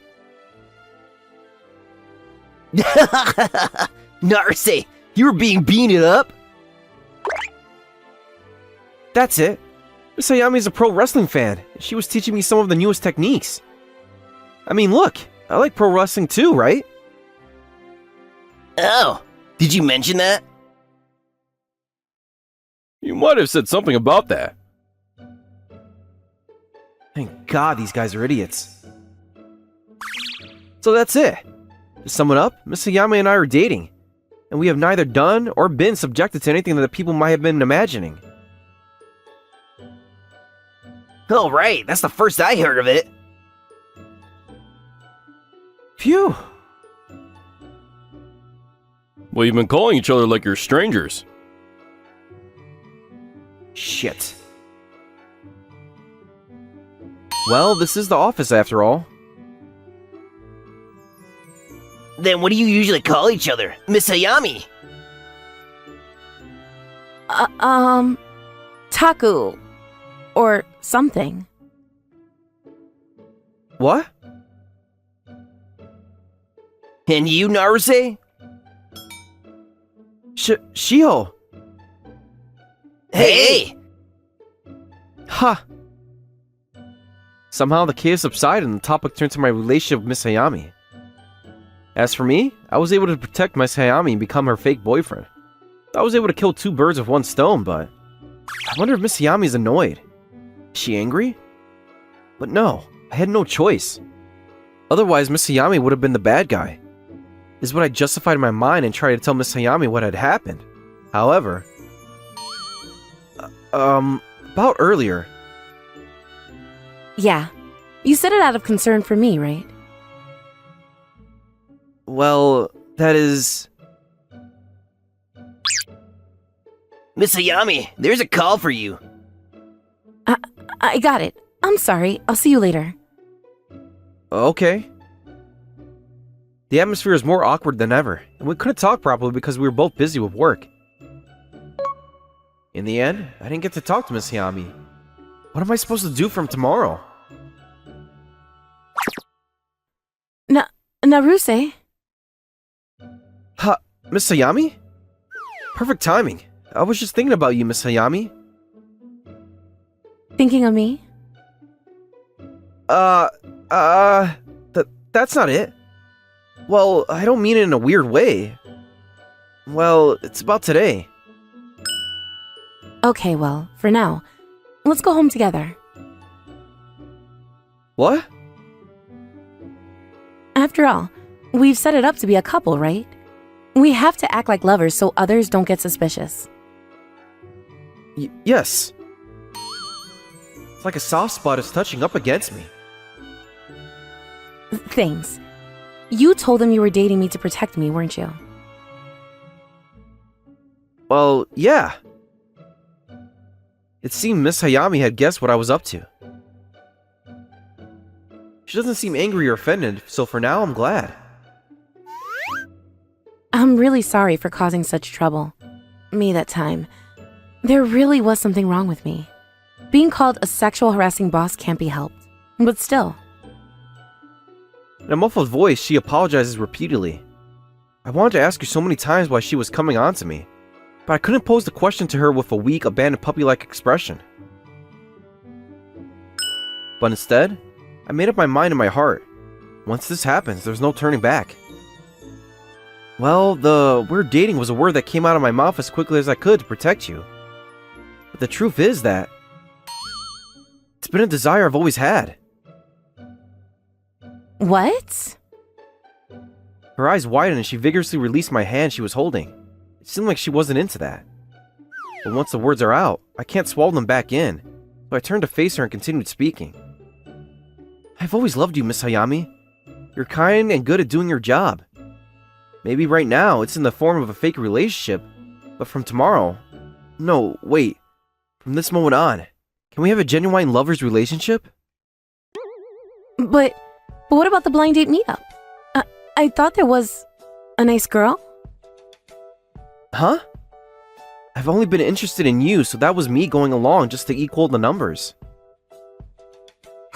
Naruse, you were being beaten up? That's it. Miss Hayami's a pro wrestling fan. She was teaching me some of the newest techniques. I mean, look, I like pro wrestling too, right? Oh, did you mention that? You might have said something about that. Thank God these guys are idiots. So that's it. To sum it up, Miss Hayami and I are dating, and we have neither done or been subjected to anything that people might have been imagining. Oh, right, that's the first I heard of it. Phew. Well, you've been calling each other like you're strangers. Shit. Well, this is the office after all. Then what do you usually call each other? Miss Hayami? Taku. Or something. What? And you, Naruse? Shiho! Hey! Ha! Somehow the chaos subsided and the topic turned to my relationship with Miss Hayami. As for me, I was able to protect Miss Hayami and become her fake boyfriend. I was able to kill two birds with one stone, but... I wonder if Miss Hayami is annoyed. Is she angry? But no, I had no choice. Otherwise, Miss Hayami would have been the bad guy. This is what I justified in my mind and tried to tell Miss Hayami what had happened. However... about earlier... Yeah. You said it out of concern for me, right? Well, that is... Miss Hayami, there's a call for you. I got it. I'm sorry. I'll see you later. Okay. The atmosphere is more awkward than ever, and we couldn't talk properly because we were both busy with work. In the end, I didn't get to talk to Miss Hayami. What am I supposed to do from tomorrow? Naruse? Ha, Miss Hayami? Perfect timing. I was just thinking about you, Miss Hayami. Thinking of me? That's not it. Well, I don't mean it in a weird way. Well, it's about today. Okay, well, for now, let's go home together. What? After all, we've set it up to be a couple, right? We have to act like lovers so others don't get suspicious. Yes. It's like a soft spot is touching up against me. Things. You told them you were dating me to protect me, weren't you? Well, yeah. It seemed Miss Hayami had guessed what I was up to. She doesn't seem angry or offended, so for now I'm glad. I'm really sorry for causing such trouble. Me that time. There really was something wrong with me. Being called a sexual harassing boss can't be helped. But still. In a muffled voice, she apologizes repeatedly. I wanted to ask her so many times why she was coming on to me. but I couldn't pose the question to her with a weak, abandoned puppy-like expression. But instead, I made up my mind in my heart. Once this happens, there's no turning back. Well, the word dating was a word that came out of my mouth as quickly as I could to protect you. But the truth is that it's been a desire I've always had. What? Her eyes widened and she vigorously released my hand she was holding. It seemed like she wasn't into that. But once the words are out, I can't swallow them back in, so I turned to face her and continued speaking. I've always loved you, Miss Hayami. You're kind and good at doing your job. Maybe right now it's in the form of a fake relationship, but from tomorrow... No, wait. From this moment on, can we have a genuine lover's relationship? But what about the blind date meetup? I thought there was a nice girl. Huh? I've only been interested in you, so that was me going along just to equal the numbers.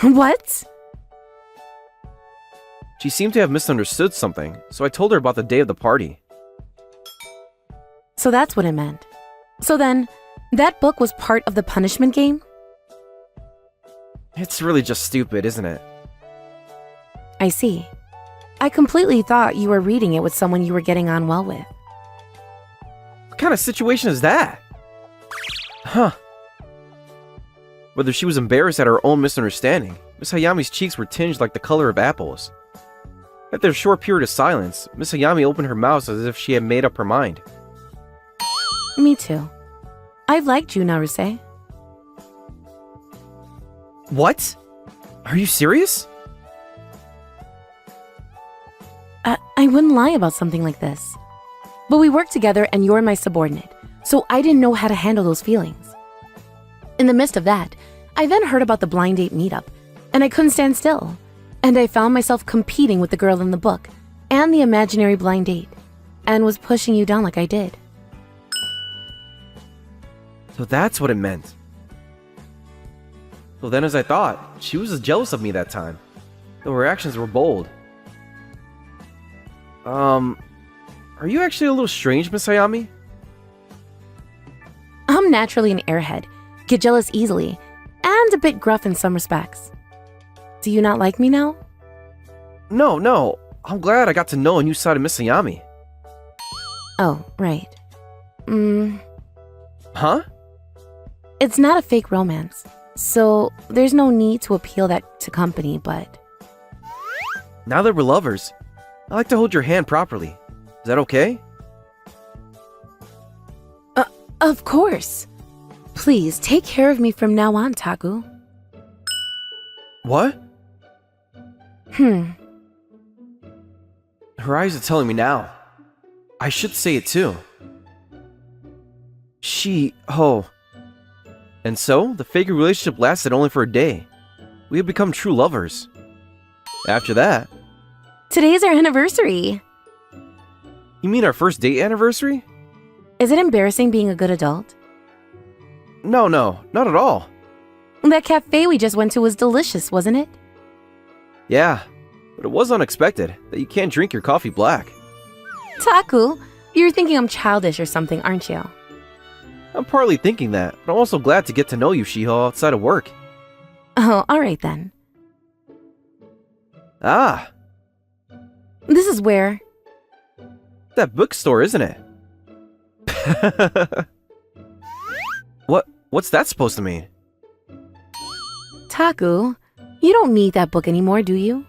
What? She seemed to have misunderstood something, so I told her about the day of the party. So that's what it meant. So then, that book was part of the punishment game? It's really just stupid, isn't it? I see. I completely thought you were reading it with someone you were getting on well with. What kind of situation is that? Huh. Whether she was embarrassed at her own misunderstanding, Miss Hayami's cheeks were tinged like the color of apples. After a short period of silence, Miss Hayami opened her mouth as if she had made up her mind. Me too. I've liked you, Naruse. What? Are you serious? I wouldn't lie about something like this. But we work together and you're my subordinate, so I didn't know how to handle those feelings. In the midst of that, I then heard about the blind date meetup, and I couldn't stand still. And I found myself competing with the girl in the book and the imaginary blind date, and was pushing you down like I did. So that's what it meant. So then, as I thought, she was jealous of me that time. Though her actions were bold. Are you actually a little strange, Miss Hayami? I'm naturally an airhead, get jealous easily, and a bit gruff in some respects. Do you not like me now? No. I'm glad I got to know a new side of Miss Hayami. Oh, right. Huh? It's not a fake romance, so there's no need to appeal that to company, but... Now that we're lovers, I'd like to hold your hand properly. Is that okay? Of course. Please, take care of me from now on, Taku. What? Her eyes are telling me now. I should say it too. And so, the fake relationship lasted only for a day. We had become true lovers. After that... Today's our anniversary. You mean our first date anniversary? Is it embarrassing being a good adult? No, not at all. That cafe we just went to was delicious, wasn't it? Yeah, but it was unexpected that you can't drink your coffee black. Taku, you're thinking I'm childish or something, aren't you? I'm partly thinking that, but I'm also glad to get to know you, Shiho, outside of work. Oh, alright then. Ah, This is where... that bookstore, isn't it? What's that supposed to mean? Taku, you don't need that book anymore, do you?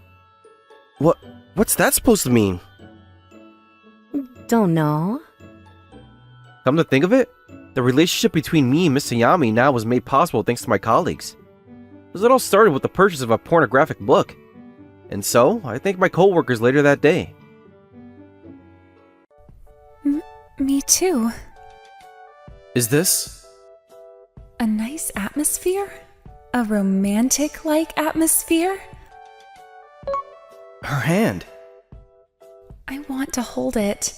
What's that supposed to mean? Don't know. Come to think of it, the relationship between me and Miss Hayami now was made possible thanks to my colleagues. Because it all started with the purchase of a pornographic book. And so, I thanked my coworkers later that day. Me too. Is this... A nice atmosphere? A romantic-like atmosphere? her hand? I want to hold it.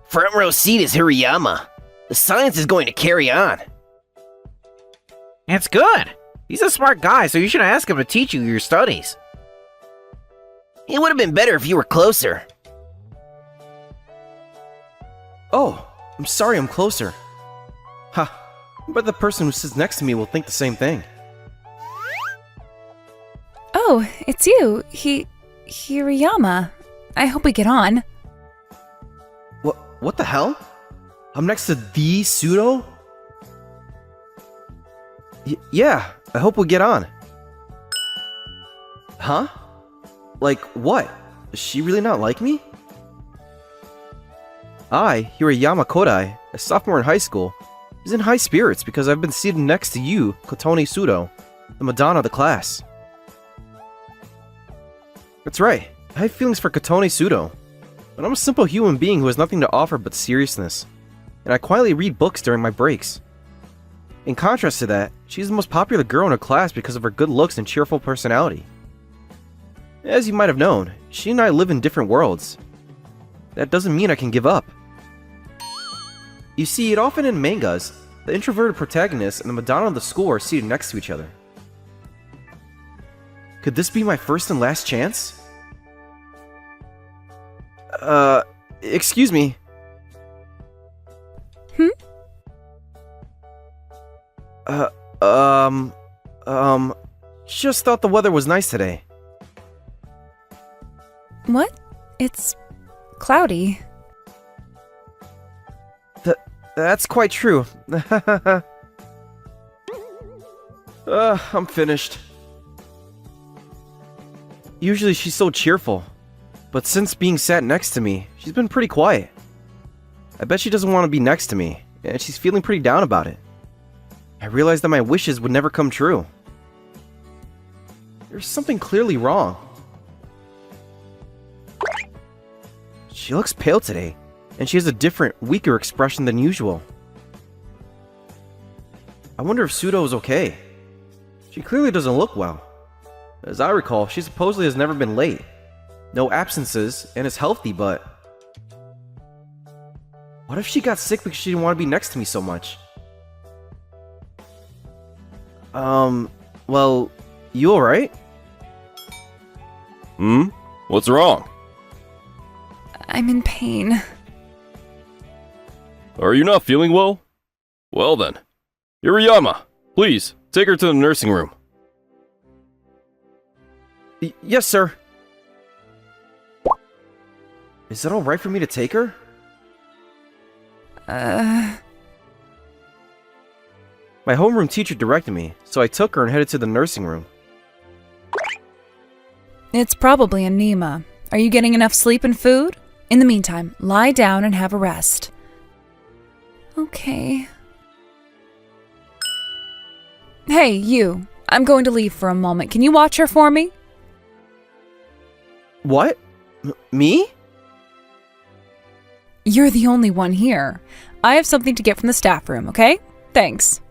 Front row seat is Hirayama. The science is going to carry on. It's good. He's a smart guy, so you should ask him to teach you your studies. It would have been better if you were closer. Oh, I'm sorry I'm closer. Ha, but the person who sits next to me will think the same thing. Oh, it's you, Hirayama. I hope we get on. What the hell? I'm next to the Pseudo? Yeah, I hope we get on. Huh? Like what? Does she really not like me? I, Hirayama Kodai, a sophomore in high school, is in high spirits because I've been seated next to you, Kotone Pseudo, the Madonna of the class. That's right, I have feelings for Kotone Pseudo, but I'm a simple human being who has nothing to offer but seriousness, and I quietly read books during my breaks. In contrast to that, she's the most popular girl in her class because of her good looks and cheerful personality. As you might have known, she and I live in different worlds. That doesn't mean I can give up. You see, it often in mangas, the introverted protagonist and the Madonna of the school are seated next to each other. Could this be my first and last chance? Excuse me. Just thought the weather was nice today. What? It's cloudy. That's quite true. I'm finished. Usually she's so cheerful, but since being sat next to me, she's been pretty quiet. I bet she doesn't want to be next to me, and she's feeling pretty down about it. I realized that my wishes would never come true. There's something clearly wrong. She looks pale today, and she has a different, weaker expression than usual. I wonder if Pseudo is okay. She clearly doesn't look well. As I recall, she supposedly has never been late. No absences, and is healthy, but... what if she got sick because she didn't want to be next to me so much? Well, you alright? What's wrong? I'm in pain. Are you not feeling well? Well then. Hirayama, please, take her to the nursing room. Yes, sir. Is it alright for me to take her? My homeroom teacher directed me, so I took her and headed to the nursing room. It's probably anemia. Are you getting enough sleep and food? In the meantime, lie down and have a rest. Okay. Hey, you. I'm going to leave for a moment. Can you watch her for me? What? Me? You're the only one here. I have something to get from the staff room, okay? Thanks.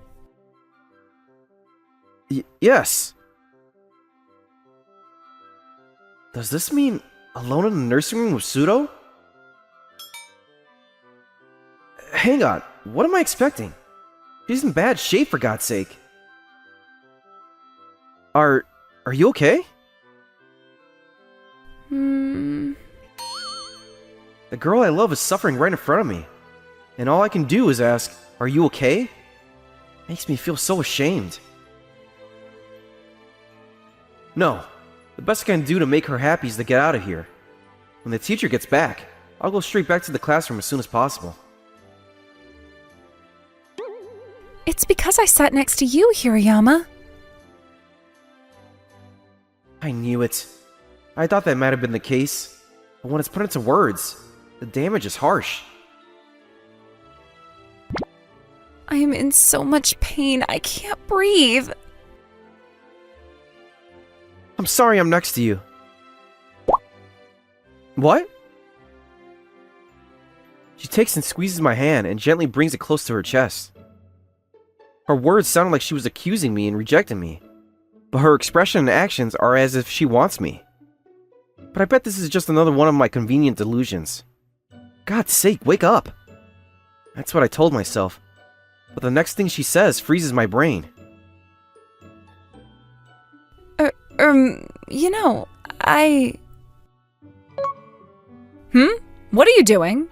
Yes. Does this mean alone in the nursing room with Pseudo? Hang on, what am I expecting? She's in bad shape, for God's sake. Are you okay? The girl I love is suffering right in front of me, and all I can do is ask, "Are you okay?" Makes me feel so ashamed. No, the best I can do to make her happy is to get out of here. When the teacher gets back, I'll go straight back to the classroom as soon as possible. It's because I sat next to you, Hirayama. I knew it. I thought that might have been the case, but when it's put into words, the damage is harsh. I am in so much pain, I can't breathe. I'm sorry I'm next to you. What? She takes and squeezes my hand and gently brings it close to her chest. Her words sounded like she was accusing me and rejecting me, but her expression and actions are as if she wants me. But I bet this is just another one of my convenient delusions. God's sake, wake up! That's what I told myself, but the next thing she says freezes my brain. You know, What are you doing?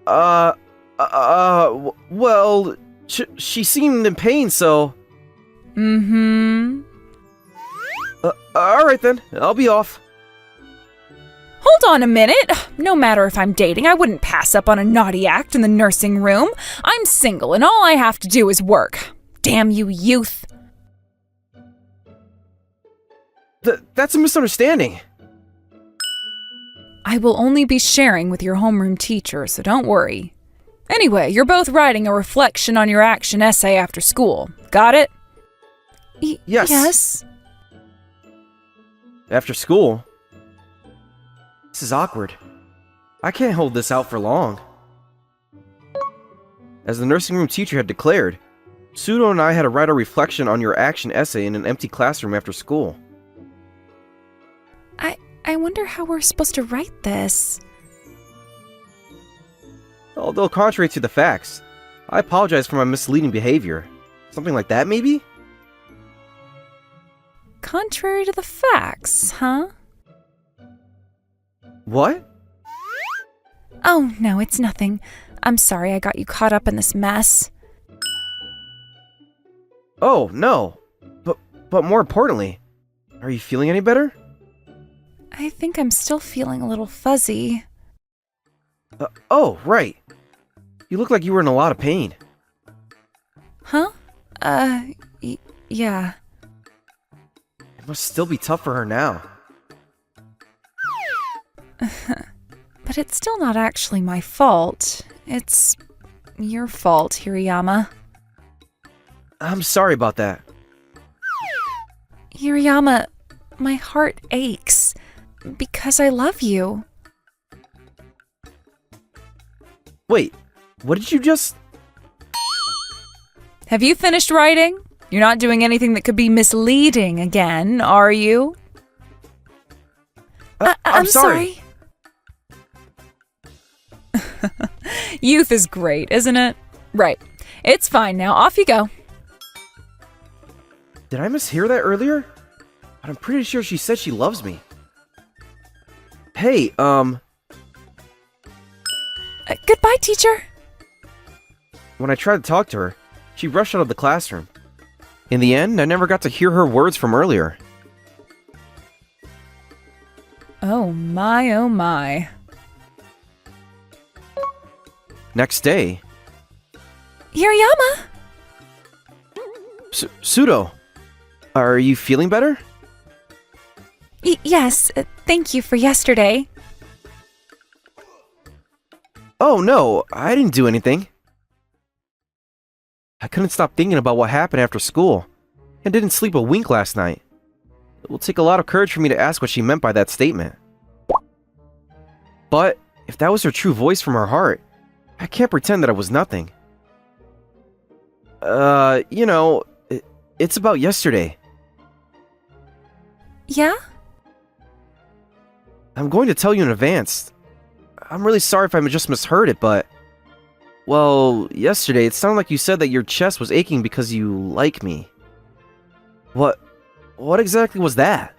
Well, she seemed in pain, so... Mm-hmm. Alright then, I'll be off. Hold on a minute. No matter if I'm dating, I wouldn't pass up on a naughty act in the nursing room. I'm single, and all I have to do is work. Damn you, youth. That's a misunderstanding. I will only be sharing with your homeroom teacher, so don't worry. Anyway, you're both writing a reflection on your action essay after school. Got it? Yes. Yes? After school? This is awkward. I can't hold this out for long. As the nursing room teacher had declared, Pseudo and I had to write a reflection on your action essay in an empty classroom after school. I wonder how we're supposed to write this. Although contrary to the facts, I apologize for my misleading behavior. Something like that, maybe? Contrary to the facts, huh? What? Oh, no, it's nothing. I'm sorry I got you caught up in this mess. Oh, no. But more importantly, are you feeling any better? I think I'm still feeling a little fuzzy. Oh, right. You look like you were in a lot of pain. Huh? Yeah. It must still be tough for her now. But it's still not actually my fault. It's your fault, Hirayama. I'm sorry about that. Hirayama, my heart aches. Because I love you. Wait, what did you just... Have you finished writing? You're not doing anything that could be misleading again, are you? I'm sorry. Youth is great, isn't it? Right. It's fine now. Off you go. Did I mishear that earlier? But I'm pretty sure she said she loves me. Hey, Goodbye, teacher. When I tried to talk to her, she rushed out of the classroom. In the end, I never got to hear her words from earlier. Oh my, oh my. Next day... Hirayama! Pseudo, are you feeling better? Yes, thank you for yesterday. Oh no, I didn't do anything. I couldn't stop thinking about what happened after school, and didn't sleep a wink last night. It will take a lot of courage for me to ask what she meant by that statement. But, if that was her true voice from her heart, I can't pretend that it was nothing. You know, it's about yesterday. Yeah? I'm going to tell you in advance. I'm really sorry if I just misheard it, but... Well, yesterday it sounded like you said that your chest was aching because you like me. What exactly was that?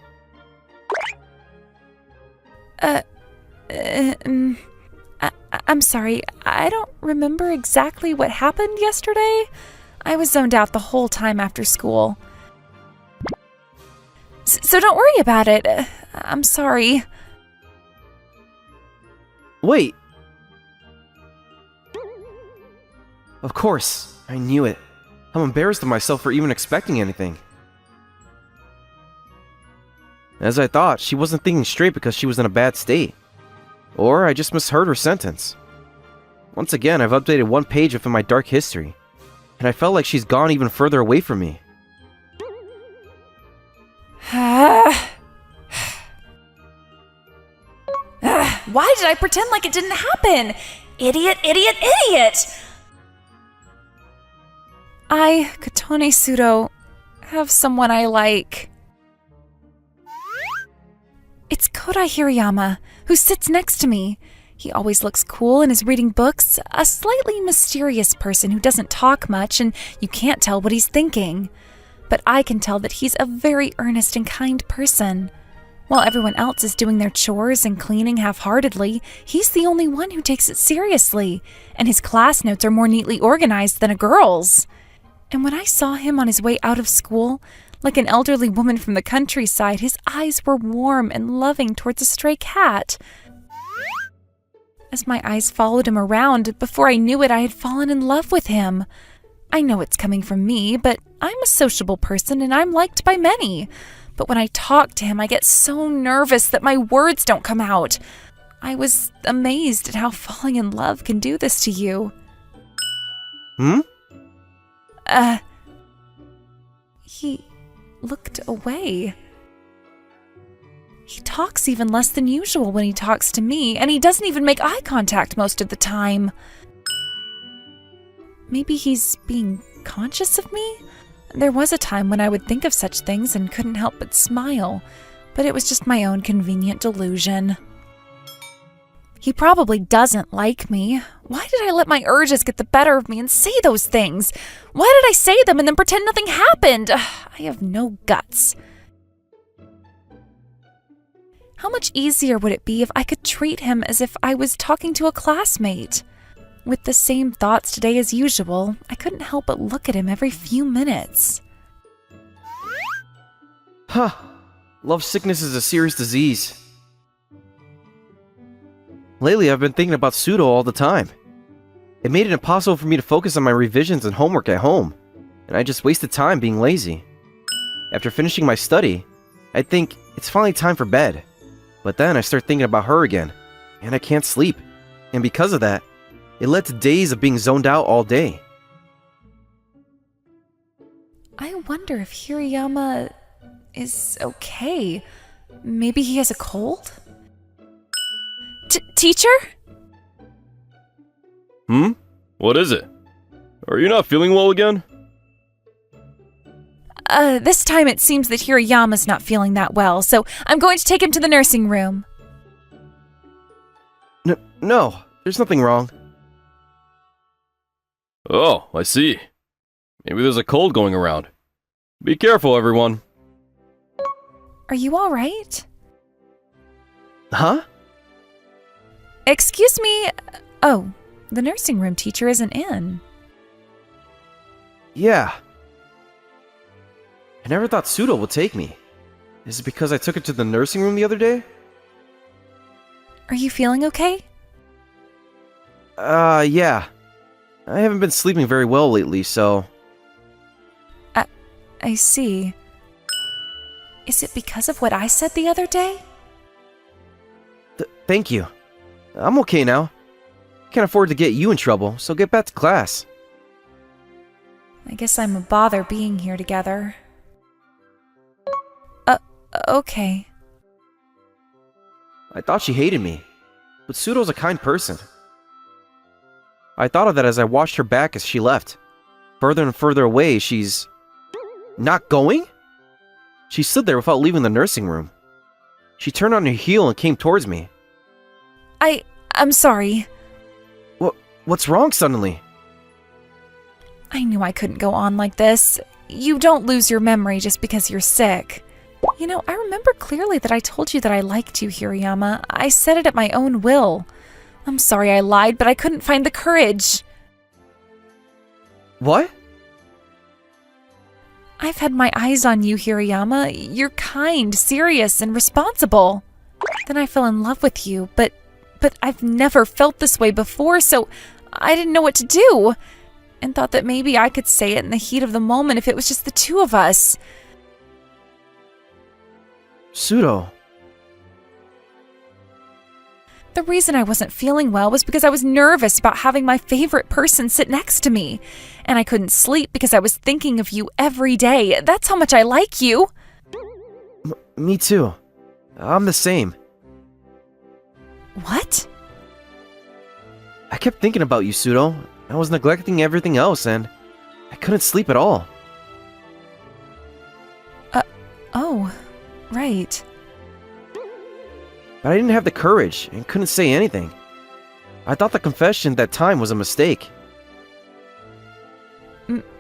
I'm sorry, I don't remember exactly what happened yesterday. I was zoned out the whole time after school. So don't worry about it. I'm sorry. Wait. Of course, I knew it. I'm embarrassed of myself for even expecting anything. As I thought, she wasn't thinking straight because she was in a bad state. Or I just misheard her sentence. Once again, I've updated one page within my dark history, and I felt like she's gone even further away from me. Why did I pretend like it didn't happen? Idiot, idiot, idiot! I, Katone Pseudo, have someone I like. It's Kodai Hirayama, who sits next to me. He always looks cool and is reading books, a slightly mysterious person who doesn't talk much and you can't tell what he's thinking. But I can tell that he's a very earnest and kind person. While everyone else is doing their chores and cleaning half-heartedly, he's the only one who takes it seriously, and his class notes are more neatly organized than a girl's. And when I saw him on his way out of school, like an elderly woman from the countryside, his eyes were warm and loving towards a stray cat. As my eyes followed him around, before I knew it, I had fallen in love with him. I know it's coming from me, but I'm a sociable person and I'm liked by many. But when I talk to him, I get so nervous that my words don't come out. I was amazed at how falling in love can do this to you. He looked away. He talks even less than usual when he talks to me, and he doesn't even make eye contact most of the time. Maybe he's being conscious of me? There was a time when I would think of such things and couldn't help but smile, but it was just my own convenient delusion. He probably doesn't like me. Why did I let my urges get the better of me and say those things? Why did I say them and then pretend nothing happened? I have no guts. How much easier would it be if I could treat him as if I was talking to a classmate? With the same thoughts today as usual, I couldn't help but look at him every few minutes. Love sickness is a serious disease. Lately, I've been thinking about pseudo all the time. It made it impossible for me to focus on my revisions and homework at home, and I just wasted time being lazy. After finishing my study, I think it's finally time for bed. But then I start thinking about her again, and I can't sleep. And because of that, it led to days of being zoned out all day. I wonder if Hirayama is okay. Maybe he has a cold? Teacher? What is it? Are you not feeling well again? This time it seems that Hirayama's not feeling that well, so I'm going to take him to the nursing room. No, there's nothing wrong. Oh, I see. Maybe there's a cold going around. Be careful, everyone. Are you all right? Huh? Excuse me. Oh, the nursing room teacher isn't in. Yeah. I never thought Pseudo would take me. Is it because I took her to the nursing room the other day? Are you feeling okay? Yeah. I haven't been sleeping very well lately, so... I see. Is it because of what I said the other day? Thank you. I'm okay now. Can't afford to get you in trouble, so get back to class. I guess I'm a bother being here together. Okay. I thought she hated me, but Pseudo's a kind person. I thought of that as I watched her back as she left. Further and further away, she's... not going? She stood there without leaving the nursing room. She turned on her heel and came towards me. I'm sorry. What's wrong suddenly? I knew I couldn't go on like this. You don't lose your memory just because you're sick. You know, I remember clearly that I told you that I liked you, Hirayama. I said it at my own will. I'm sorry I lied, but I couldn't find the courage. What? I've had my eyes on you, Hirayama. You're kind, serious, and responsible. Then I fell in love with you, but I've never felt this way before, so I didn't know what to do. And thought that maybe I could say it in the heat of the moment if it was just the two of us. Pseudo. The reason I wasn't feeling well was because I was nervous about having my favorite person sit next to me. And I couldn't sleep because I was thinking of you every day. That's how much I like you. Me too. I'm the same. What? I kept thinking about you, Pseudo. I was neglecting everything else, and I couldn't sleep at all. Oh, right. But I didn't have the courage and couldn't say anything. I thought the confession at that time was a mistake.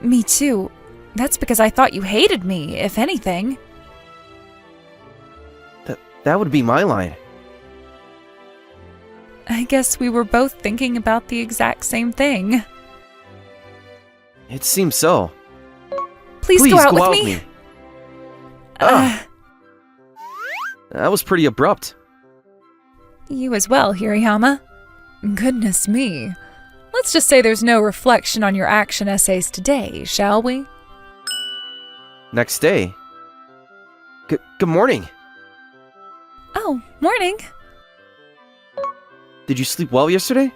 Me too. That's because I thought you hated me, if anything. That would be my line. I guess we were both thinking about the exact same thing. It seems so. Please go out with me. That was pretty abrupt. You as well, Hirayama. Goodness me. Let's just say there's no reflection on your action essays today, shall we? Next day. Good morning. Oh, morning. Did you sleep well yesterday?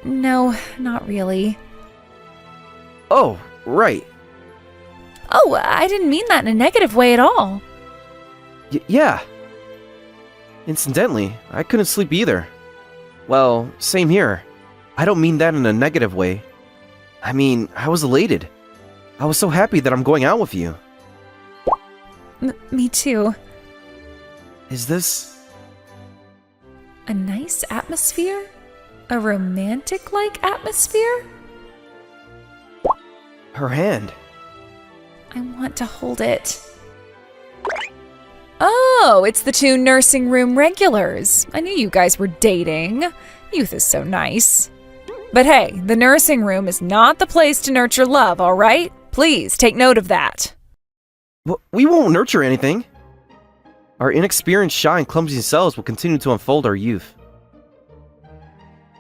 No, not really. Oh, right. Oh, I didn't mean that in a negative way at all. Yeah. Incidentally, I couldn't sleep either. Well, same here. I don't mean that in a negative way. I mean, I was elated. I was so happy that I'm going out with you. Me too. Is this... A nice atmosphere? A romantic-like atmosphere? Her hand. I want to hold it. Oh, it's the two nursing room regulars. I knew you guys were dating. Youth is so nice. But hey, the nursing room is not the place to nurture love, all right? Please take note of that. We won't nurture anything. Our inexperienced, shy, and clumsy selves will continue to unfold our youth.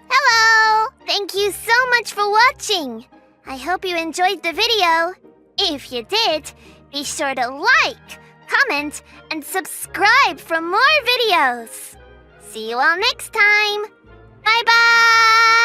Hello! Thank you so much for watching. I hope you enjoyed the video. If you did, be sure to like, comment, and subscribe for more videos. See you all next time. Bye-bye!